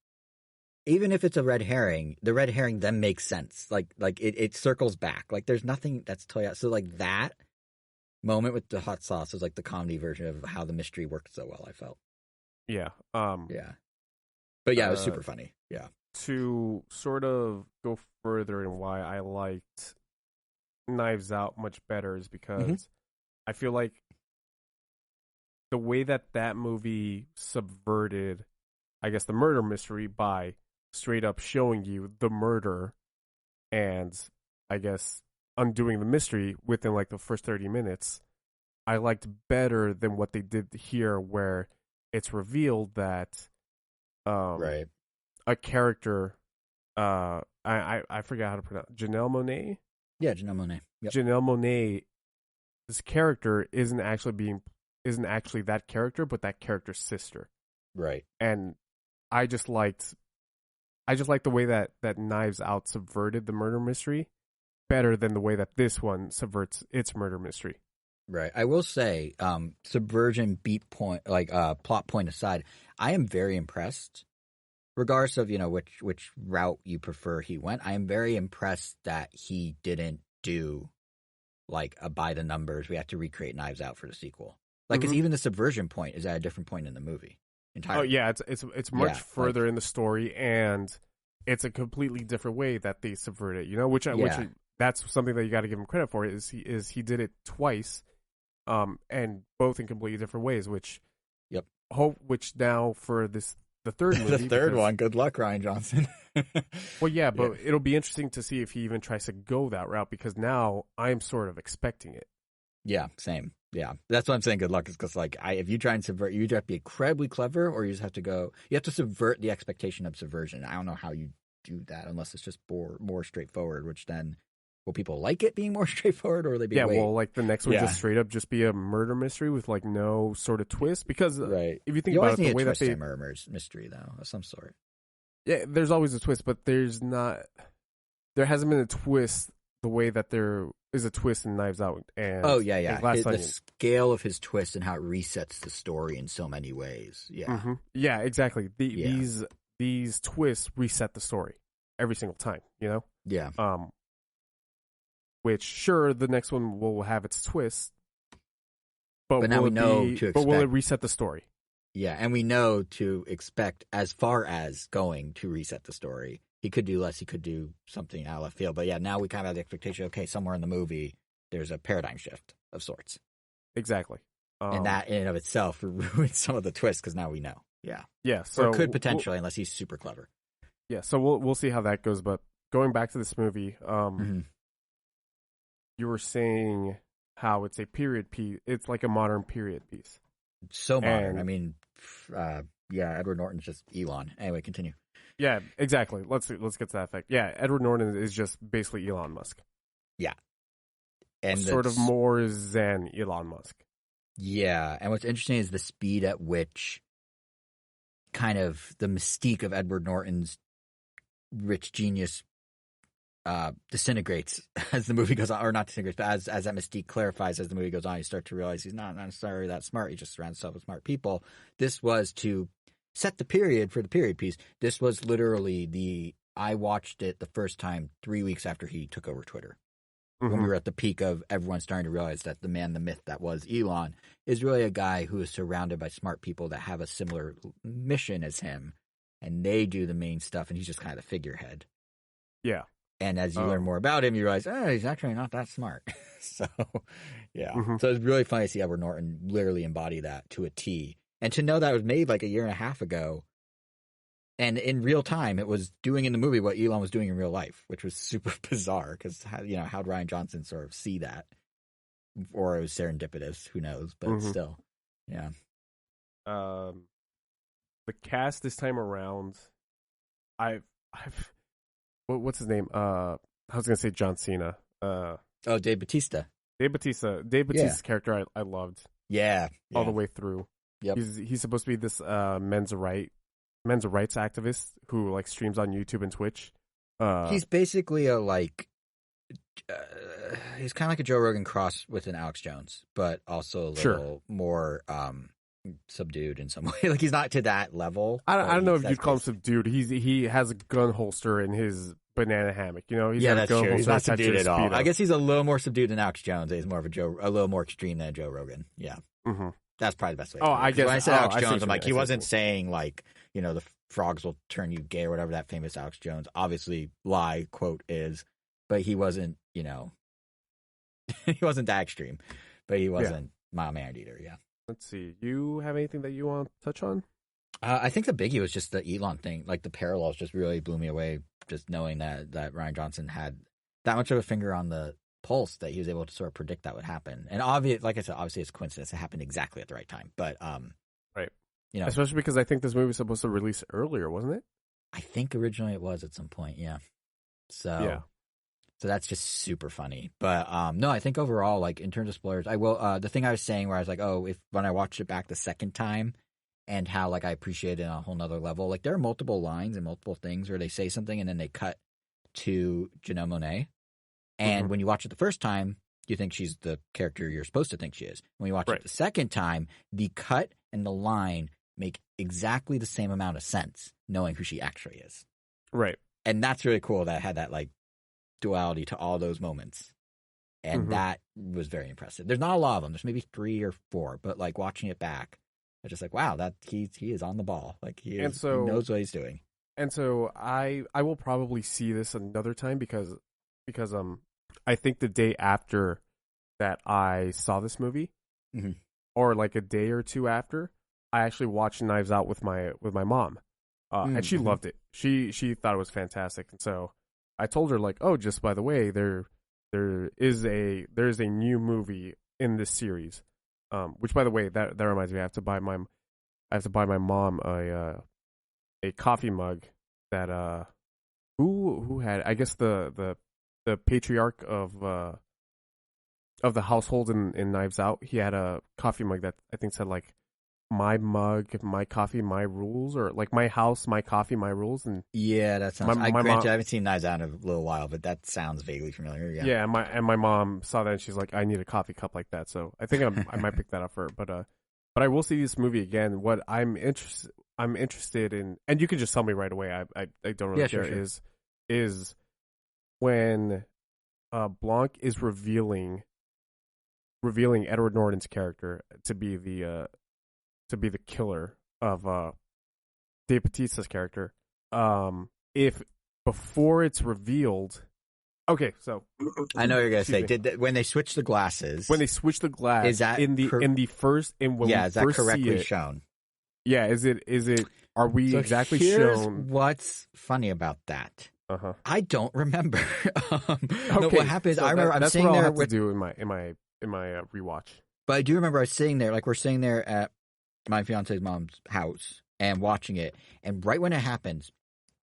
Even if it's a red herring, the red herring then makes sense. Like it circles back. Like there's nothing that's totally out. So like that moment with the hot sauce was like the comedy version of how the mystery worked so well, I felt. Yeah. Yeah. But yeah, it was super funny. Yeah. To sort of go further in why I liked Knives Out much better is because I feel like the way that movie subverted, I guess, the murder mystery by straight up showing you the murder and, I guess, undoing the mystery within like the first 30 minutes, I liked better than what they did here, where it's revealed that a character, I forgot how to pronounce Janelle Monáe. Yeah, Janelle Monáe. Yep. Janelle Monáe, this character isn't actually that character, but that character's sister. Right. And I just liked the way that Knives Out subverted the murder mystery better than the way that this one subverts its murder mystery. Right. I will say, subversion, beat point, plot point aside, I am very impressed. Regardless of, which route you prefer he went, I am very impressed that he didn't do like a by the numbers, we have to recreate Knives Out for the sequel. Like, because even the subversion point is at a different point in the movie entirely. Oh yeah, it's much further in the story, and it's a completely different way that they subvert it. Which that's something that you got to give him credit for. Is he did it twice, and both in completely different ways. Which now for the third movie, the third one. Good luck, Rian Johnson. Well, yeah, but it'll be interesting to see if he even tries to go that route, because now I'm sort of expecting it. Yeah, same. Yeah, that's what I'm saying. Good luck is because like if you try and subvert, you either have to be incredibly clever, or you just have to go. You have to subvert the expectation of subversion. I don't know how you do that unless it's just more straightforward. Which then, will people like it being more straightforward, or will they be well, like the next one just straight up just be a murder mystery with like no sort of twist? Because right, if you think you about always it, need the way a twist that they in murder mystery though of some sort. Yeah, there's always a twist, but there's not. There hasn't been a twist the way that there is a twist in Knives Out. And the scale of his twist and how it resets the story in so many ways. Yeah, exactly. These twists reset the story every single time. You know. Yeah. Which sure the next one will have its twist, but now we know to expect. But will it reset the story? Yeah, and we know to expect as far as going to reset the story. He could do less. He could do something out of left field. But yeah, now we kind of have the expectation, okay, somewhere in the movie, there's a paradigm shift of sorts. Exactly. And that in and of itself ruins some of the twists because now we know. Yeah. Yeah. So or could potentially, unless he's super clever. Yeah. So we'll see how that goes. But going back to this movie, you were saying how it's a period piece. It's like a modern period piece. So modern. I mean, Edward Norton's just Elon. Anyway, continue. Yeah, exactly. Let's get to that fact. Yeah, Edward Norton is just basically Elon Musk. Yeah, and sort of more than Elon Musk. Yeah, and what's interesting is the speed at which kind of the mystique of Edward Norton's rich genius disintegrates as the movie goes on, or not disintegrates, but as that mystique clarifies as the movie goes on. You start to realize he's not necessarily that smart. He just surrounds himself with smart people. This was to set the period for the period piece. This was literally I watched it the first time 3 weeks after he took over Twitter. When we were at the peak of everyone starting to realize that the man, the myth that was Elon is really a guy who is surrounded by smart people that have a similar mission as him, and they do the main stuff, and he's just kind of the figurehead. Yeah. And as you learn more about him, you realize, he's actually not that smart. So, yeah. So it's really funny to see Edward Norton literally embody that to a T. And to know that it was made like a year and a half ago, and in real time, it was doing in the movie what Elon was doing in real life, which was super bizarre because, how'd Rian Johnson sort of see that? Or it was serendipitous, who knows, but still, yeah. The cast this time around, what's his name? I was gonna say John Cena. Dave Bautista. Dave Bautista's character I loved. Yeah. All the way through. Yep. He's supposed to be this men's rights activist who like streams on YouTube and Twitch. He's basically he's kind of like a Joe Rogan cross with an Alex Jones, but also a little more subdued in some way. Like he's not to that level. I don't know if you'd call him subdued. He has a gun holster in his banana hammock. He's that's true. He's not subdued at all. I guess he's a little more subdued than Alex Jones. He's more of a little more extreme than Joe Rogan. Yeah. That's probably the best way. I guess when I said Alex Jones, I'm like, he wasn't saying like, the frogs will turn you gay or whatever that famous Alex Jones obviously lie quote is, but he wasn't, he wasn't that extreme, but he wasn't mild mannered either. Yeah. Let's see. You have anything that you want to touch on? I think the biggie was just the Elon thing. Like the parallels just really blew me away. Just knowing that Rian Johnson had that much of a finger on the pulse that he was able to sort of predict that would happen. And like I said, obviously it's coincidence. It happened exactly at the right time. But right. Especially because I think this movie was supposed to release earlier, wasn't it? I think originally it was at some point. Yeah. So that's just super funny. But no, I think overall, like in terms of spoilers, I will. The thing I was saying where I was like, when I watched it back the second time, and how like I appreciate it on a whole nother level. Like there are multiple lines and multiple things where they say something and then they cut to Janelle Monáe. And when you watch it the first time, you think she's the character you're supposed to think she is. When you watch it the second time, the cut and the line make exactly the same amount of sense, knowing who she actually is. Right. And that's really cool that it had that like duality to all those moments. And that was very impressive. There's not a lot of them. There's maybe 3 or 4, but like watching it back, I'm just like, wow, that he is on the ball. Like he knows what he's doing. And so I will probably see this another time because I think the day after that I saw this movie, or like a day or two after, I actually watched Knives Out with my mom, and she loved it. She thought it was fantastic, and so I told her like, oh, just by the way, there's a new movie in this series. Which, by the way, that reminds me, I have to buy my mom a coffee mug that who had, I guess, the patriarch of the household in Knives Out. He had a coffee mug that I think said like, my mug, my coffee, my rules, or like my house, my coffee, my rules. And yeah, that sounds. my Granted, mom, I haven't seen Knives Out in a little while, but that sounds vaguely familiar. Yeah, yeah, my mom saw that and she's like, I need a coffee cup like that. So I think I might pick that up for her. But I will see this movie again. What I'm interested in, and you can just tell me right away. I don't really care. Sure. Is when Blanc is revealing Edward Norton's character to be the killer of Dave Bautista's character. If before it's revealed, okay, so I know what you're gonna say. When they switch the glasses? When they switch the glass, is that in the first? In when is that correctly it, shown? Yeah, is it? Are we so exactly here's shown? What's funny about that? I don't remember. Okay, no, what happened? So I remember. That's sitting what I'll there have to do in my rewatch. But I do remember I was sitting there, like we're sitting there at my fiance's mom's house and watching it, and right when it happens,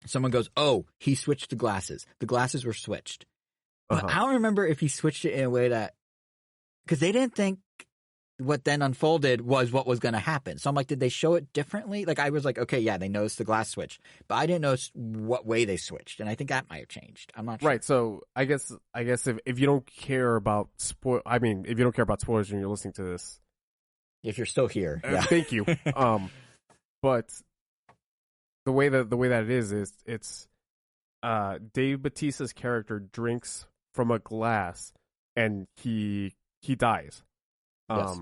someone goes, "Oh, he switched the glasses. The glasses were switched." But I don't remember if he switched it in a way that, because they didn't think what then unfolded was what was going to happen. So I'm like, did they show it differently? Like I was like, okay, yeah, they noticed the glass switch, but I didn't notice what way they switched, and I think that might have changed. I'm not sure. Right. So I guess if you don't care about if you don't care about spoilers and you're listening to this, if you're still here, yeah. Thank you. But the way that it is it's Dave Bautista's character drinks from a glass and he dies. Yes.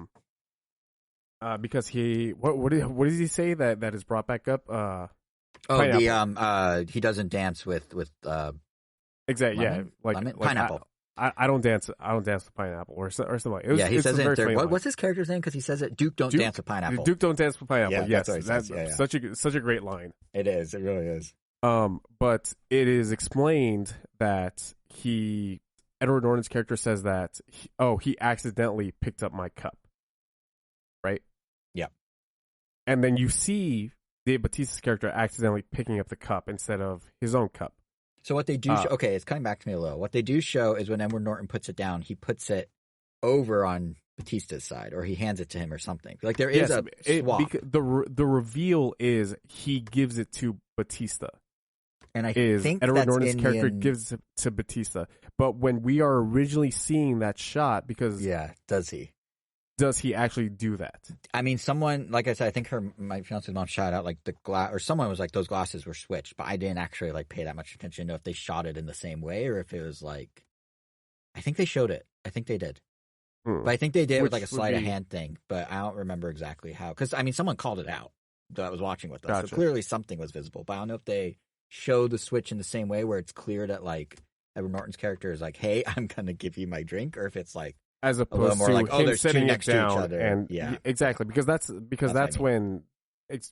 Because what does he say that is brought back up? He doesn't dance with exactly, lemon? Yeah, lemon? Pineapple. I don't dance with pineapple or something like it. He says it there. What's his character's name? Because he says it. Duke don't dance with pineapple. Duke don't dance with pineapple. Yeah, yes, that's what he says. Yeah. Such a great line. It is. It really is. But it is explained that Edward Norton's character says that he accidentally picked up my cup, right? Yeah. And then you see Dave Bautista's character accidentally picking up the cup instead of his own cup. So what they do okay, it's coming back to me a little. What they do show is when Edward Norton puts it down, he puts it over on Bautista's side, or he hands it to him or something. Like there is a swap. The reveal is he gives it to Bautista. And I think Edward that's Norton's character gives it to Bautista. But when we are originally seeing that shot, because does he actually do that? I mean, someone, like I said, I think my fiance's mom shot out like the glass, or someone was like, those glasses were switched, but I didn't actually like pay that much attention to know if they shot it in the same way or if it was like, I think they showed it. I think they did. But I think they did with like a sleight of hand thing, but I don't remember exactly how. Because, I mean, someone called it out that was watching with us. Gotcha. So clearly something was visible, but I don't know if they show the switch in the same way where it's clear that like Edward Norton's character is like, hey, I'm going to give you my drink, or if it's like, as opposed more to like, him there's sitting two it next down, to each other. And yeah, exactly, because that's when it's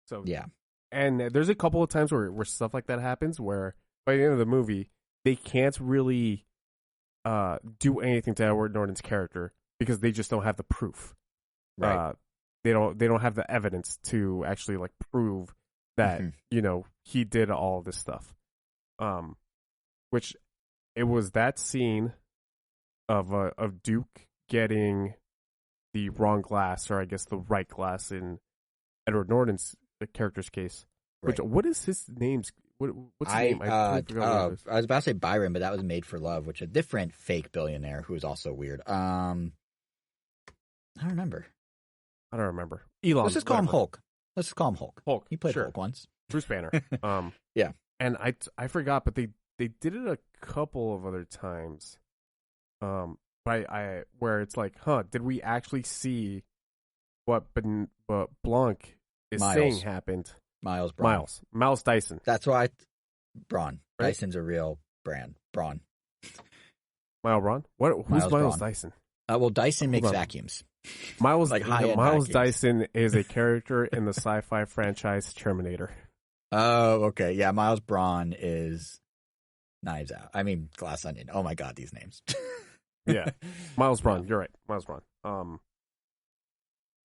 So yeah, and there's a couple of times where stuff like that happens where by the end of the movie they can't really do anything to Edward Norton's character because they just don't have the proof. Right. They don't have the evidence to actually like prove that he did all this stuff. Which it was that scene of Duke getting the wrong glass, or I guess the right glass in Edward Norton's character's case. Right. What is his name's? What's his name? I was about to say Byron, but that was Made for Love, which a different fake billionaire who was also weird. I don't remember. Elon. Let's just call him Hulk. Hulk. He played Hulk once. Bruce Banner. Yeah. And I forgot, but they did it a couple of other times. Where it's like, did we actually see what Blanc is saying happened? Miles Dyson. That's why Braun. Right? Dyson's a real brand. Braun. Miles Braun? Who's Miles Dyson? Well, Dyson makes vacuums. Miles vacuums. Dyson is a character in the sci-fi franchise Terminator. Oh, okay. Yeah, Miles Braun is Knives Out. I mean, Glass Onion. Oh my God, these names. Yeah, Miles Braun. You're right, Miles Braun.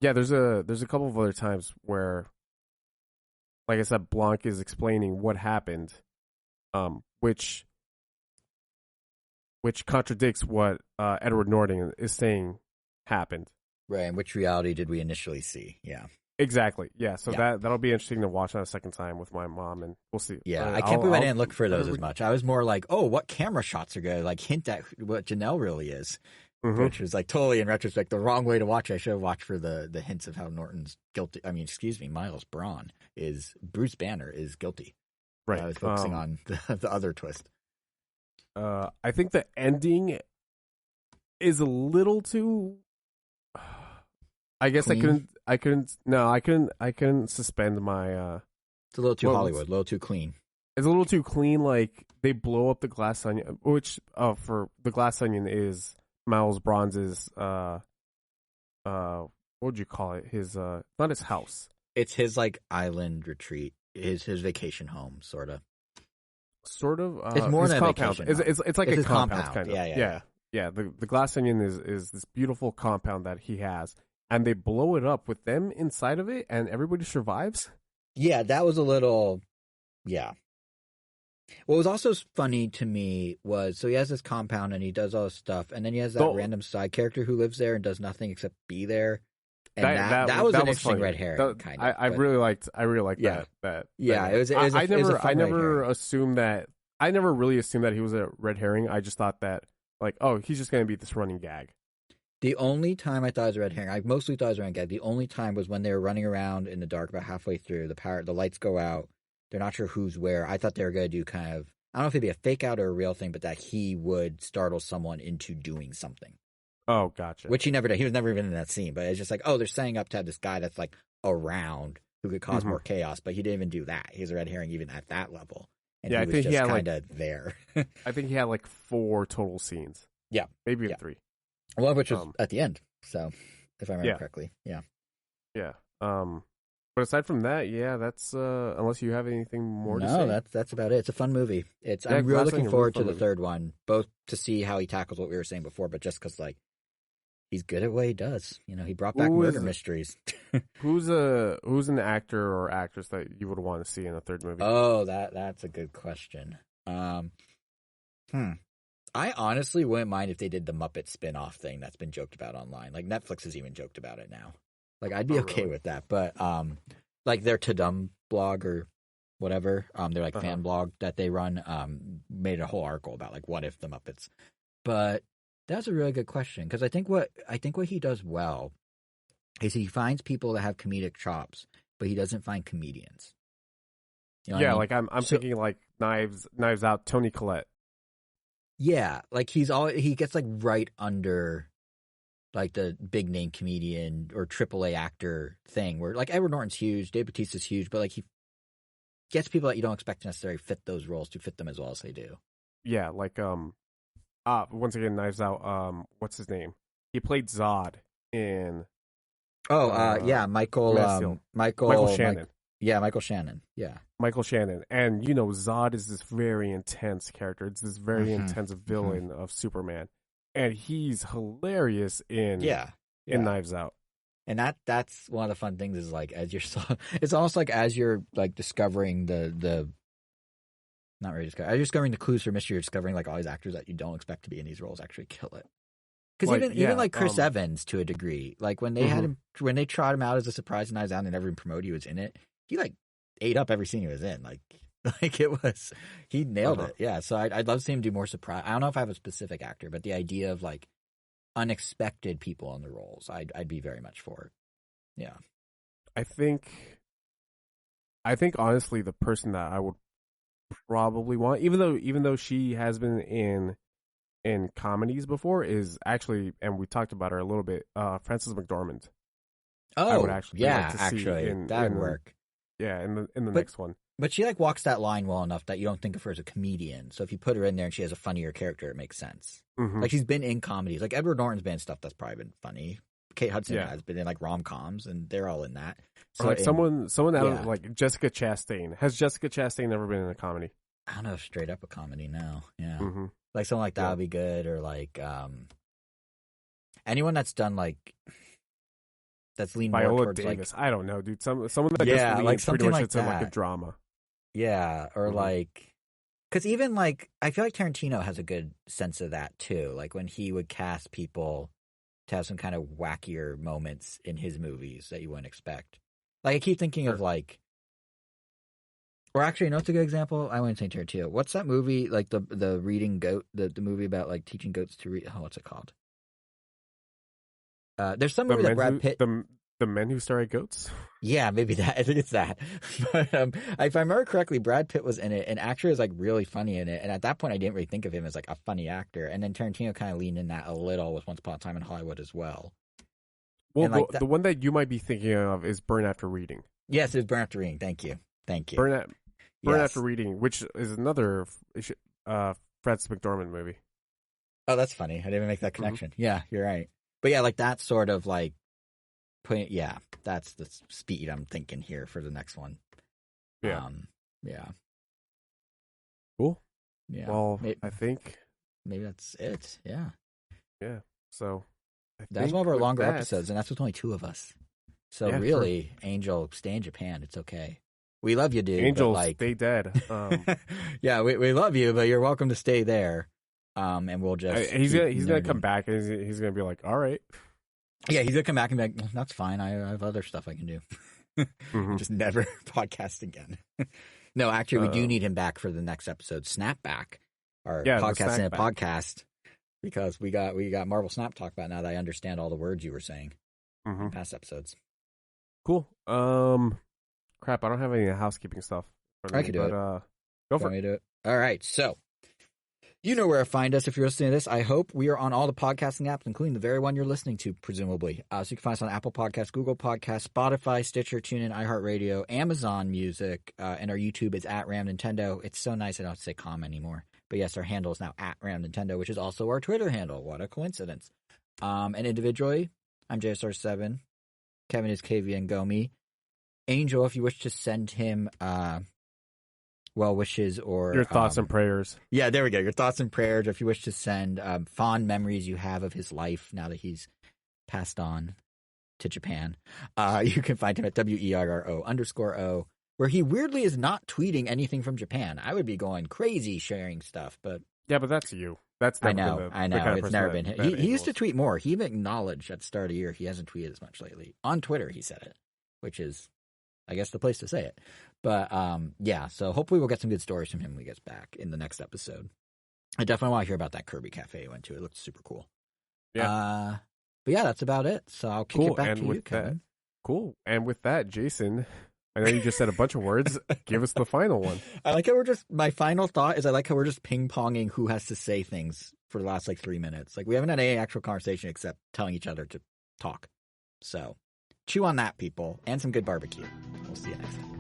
Yeah, there's a couple of other times where, like I said, Blanc is explaining what happened, which contradicts what Edward Norton is saying happened. Right, and which reality did we initially see? Yeah. Exactly. Yeah. So that'll be interesting to watch that a second time with my mom, and we'll see. Yeah, I can't believe I didn't look for those as much. I was more like, oh, what camera shots are good? Like hint at what Janelle really is, which was like totally in retrospect the wrong way to watch it. I should have watched for the hints of how Norton's guilty. I mean, excuse me, Miles Braun is Bruce Banner is guilty. Right. I was focusing on the other twist. I think the ending is a little too. I guess Clean? I couldn't suspend my. It's a little too Hollywood, a little too clean. It's a little too clean. Like they blow up the glass onion, which for the glass onion is Miles Braun's what would you call it? His not his house. It's his like island retreat, his vacation home, sort of. Sort of. It's more than compound. a vacation. It's like a compound kind of. Yeah. The glass onion is this beautiful compound that he has. And they blow it up with them inside of it, and everybody survives? Yeah, that was a little... Yeah. What was also funny to me was, so he has this compound, and he does all this stuff, and then he has that random side character who lives there and does nothing except be there. And that was an interesting funny. red herring, kind of. I really liked that. Yeah, it was I never assumed that... I never really assumed that he was a red herring. I just thought that, like, oh, he's just going to be this running gag. The only time I thought it was a red herring, I mostly thought it was a running gag. The only time was when they were running around in the dark about halfway through. The lights go out. They're not sure who's where. I thought they were going to do kind of, I don't know if it'd be a fake out or a real thing, but that he would startle someone into doing something. Oh, gotcha. Which he never did. He was never even in that scene. But it's just like, oh, they're setting up to have this guy that's like around who could cause more chaos. But he didn't even do that. He's a red herring even at that level. And yeah, he was just kind of there. I think he had like 4 total scenes. Yeah. Maybe even 3. One of which was at the end. So, if I remember correctly, yeah. But aside from that, that's unless you have anything more to say. No, that's about it. It's a fun movie. I'm really looking forward to the third one, both to see how he tackles what we were saying before, but just because like he's good at what he does. You know, he brought back murder mysteries. Who's an actor or actress that you would want to see in a third movie? Oh, that's a good question. I honestly wouldn't mind if they did the Muppet spin-off thing that's been joked about online. Like, Netflix has even joked about it now. Like, I'd be okay with that. But, like, their Tudum blog or whatever, their, like, fan blog that they run, made a whole article about, like, what if the Muppets. But that's a really good question. Because I think what he does well is he finds people that have comedic chops, but he doesn't find comedians. You know what I mean? Like, I'm thinking, like, Knives Out, Toni Collette. Yeah, like he gets like right under like the big name comedian or AAA actor thing where like Edward Norton's huge, Dave Bautista's huge, but like he gets people that you don't expect to necessarily fit those roles to fit them as well as they do. Yeah, like once again, Knives Out. What's his name? He played Zod in. Michael Shannon. Michael Shannon. Yeah. Michael Shannon. And, Zod is this very intense character. It's this very intense villain of Superman. And he's hilarious in Knives Out. And that's one of the fun things is like, it's almost like as you're like discovering the not really discovering, as you're discovering the clues for mystery, you're discovering like all these actors that you don't expect to be in these roles actually kill it. Because even like Chris Evans to a degree, like when they had him, when they trot him out as a surprise in Knives Out and never even promoted he was in it, he like ate up every scene he was in. Like it was, he nailed it. Yeah. So I'd love to see him do more surprise. I don't know if I have a specific actor, but the idea of like unexpected people in the roles, I'd be very much for it. Yeah. I think honestly the person that I would probably want, even though she has been in comedies before, is actually, and we talked about her a little bit, Frances McDormand. Oh, I would actually that would work. Yeah, in the next one. But she like walks that line well enough that you don't think of her as a comedian. So if you put her in there and she has a funnier character, it makes sense. Like she's been in comedies. Like Edward Norton's been in stuff that's probably been funny. Kate Hudson has been in like rom-coms, and they're all in that. So like someone out of like Jessica Chastain. Has Jessica Chastain ever been in a comedy? I don't know if straight up a comedy now. Yeah. Like someone like that would be good, or like anyone that's done like that's leaned more Viola towards Davis. like I don't know, dude. Someone that yeah, just like leans pretty something much like into like a that. drama. Yeah, or like because even like I feel like Tarantino has a good sense of that too. Like when he would cast people to have some kind of wackier moments in his movies that you wouldn't expect. Like I keep thinking of like, or actually, you know what's a good example? I wouldn't say Tarantino. What's that movie? Like the reading goat, the movie about like teaching goats to read. Oh, what's it called? There's some movie that Brad Pitt. The Men Who Stare at Goats. Yeah, maybe that. I think it's that. But if I remember correctly, Brad Pitt was in it, and actually was like really funny in it. And at that point, I didn't really think of him as like a funny actor. And then Tarantino kind of leaned in that a little with Once Upon a Time in Hollywood as well. Well, like the one that you might be thinking of is Burn After Reading. Yes, it's Burn After Reading. Thank you. Burn After Reading, which is another Frances McDormand movie. Oh, that's funny. I didn't even make that connection. Mm-hmm. Yeah, you're right. But yeah, like that sort of like yeah, that's the speed I'm thinking here for the next one. Yeah. Yeah. Cool. Yeah. Well, I think maybe that's it. Yeah. Yeah. So that's one of our longer episodes, and that's with only two of us. So yeah, really, true. Angel, stay in Japan. It's okay. We love you, dude. Angel, but like... stay dead. Yeah, we love you, but you're welcome to stay there. And we'll just he's gonna come back, and he's gonna be like, all right. Yeah, he's gonna come back and be like, that's fine. I have other stuff I can do. Mm-hmm. Just never podcast again. No, actually, we do need him back for the next episode. Snapback, our podcast in a podcast, because we got Marvel Snap talk about now that I understand all the words you were saying in past episodes. Cool. Crap, I don't have any housekeeping stuff. I can do it. Go for it. Do it. All right, so. You know where to find us if you're listening to this. I hope we are on all the podcasting apps, including the very one you're listening to, presumably. So you can find us on Apple Podcasts, Google Podcasts, Spotify, Stitcher, TuneIn, iHeartRadio, Amazon Music, and our YouTube is at Ram Nintendo. It's so nice I don't have to say com anymore. But yes, our handle is now at Ram Nintendo, which is also our Twitter handle. What a coincidence. And individually, I'm JSR7. Kevin is KV Ngomi. Angel, if you wish to send him... well wishes or your thoughts and prayers. Yeah, there we go. Your thoughts and prayers. Or if you wish to send fond memories you have of his life now that he's passed on to Japan, you can find him at WERRO_O, where he weirdly is not tweeting anything from Japan. I would be going crazy sharing stuff, but yeah, but that's you. That's I know. Kind of it's never been him. He used to tweet more. He even acknowledged at the start of the year he hasn't tweeted as much lately. On Twitter, he said it, which is, I guess, the place to say it. But, yeah, so hopefully we'll get some good stories from him when he gets back in the next episode. I definitely want to hear about that Kirby Cafe he went to. It looked super cool. Yeah. But yeah, that's about it. So I'll kick it back to you, Kevin. Cool. And with that, Jason, I know you just said a bunch of words. Give us the final one. I like how my final thought is I like how we're just ping-ponging who has to say things for the last 3 minutes. We haven't had any actual conversation except telling each other to talk. So chew on that, people, and some good barbecue. We'll see you next time.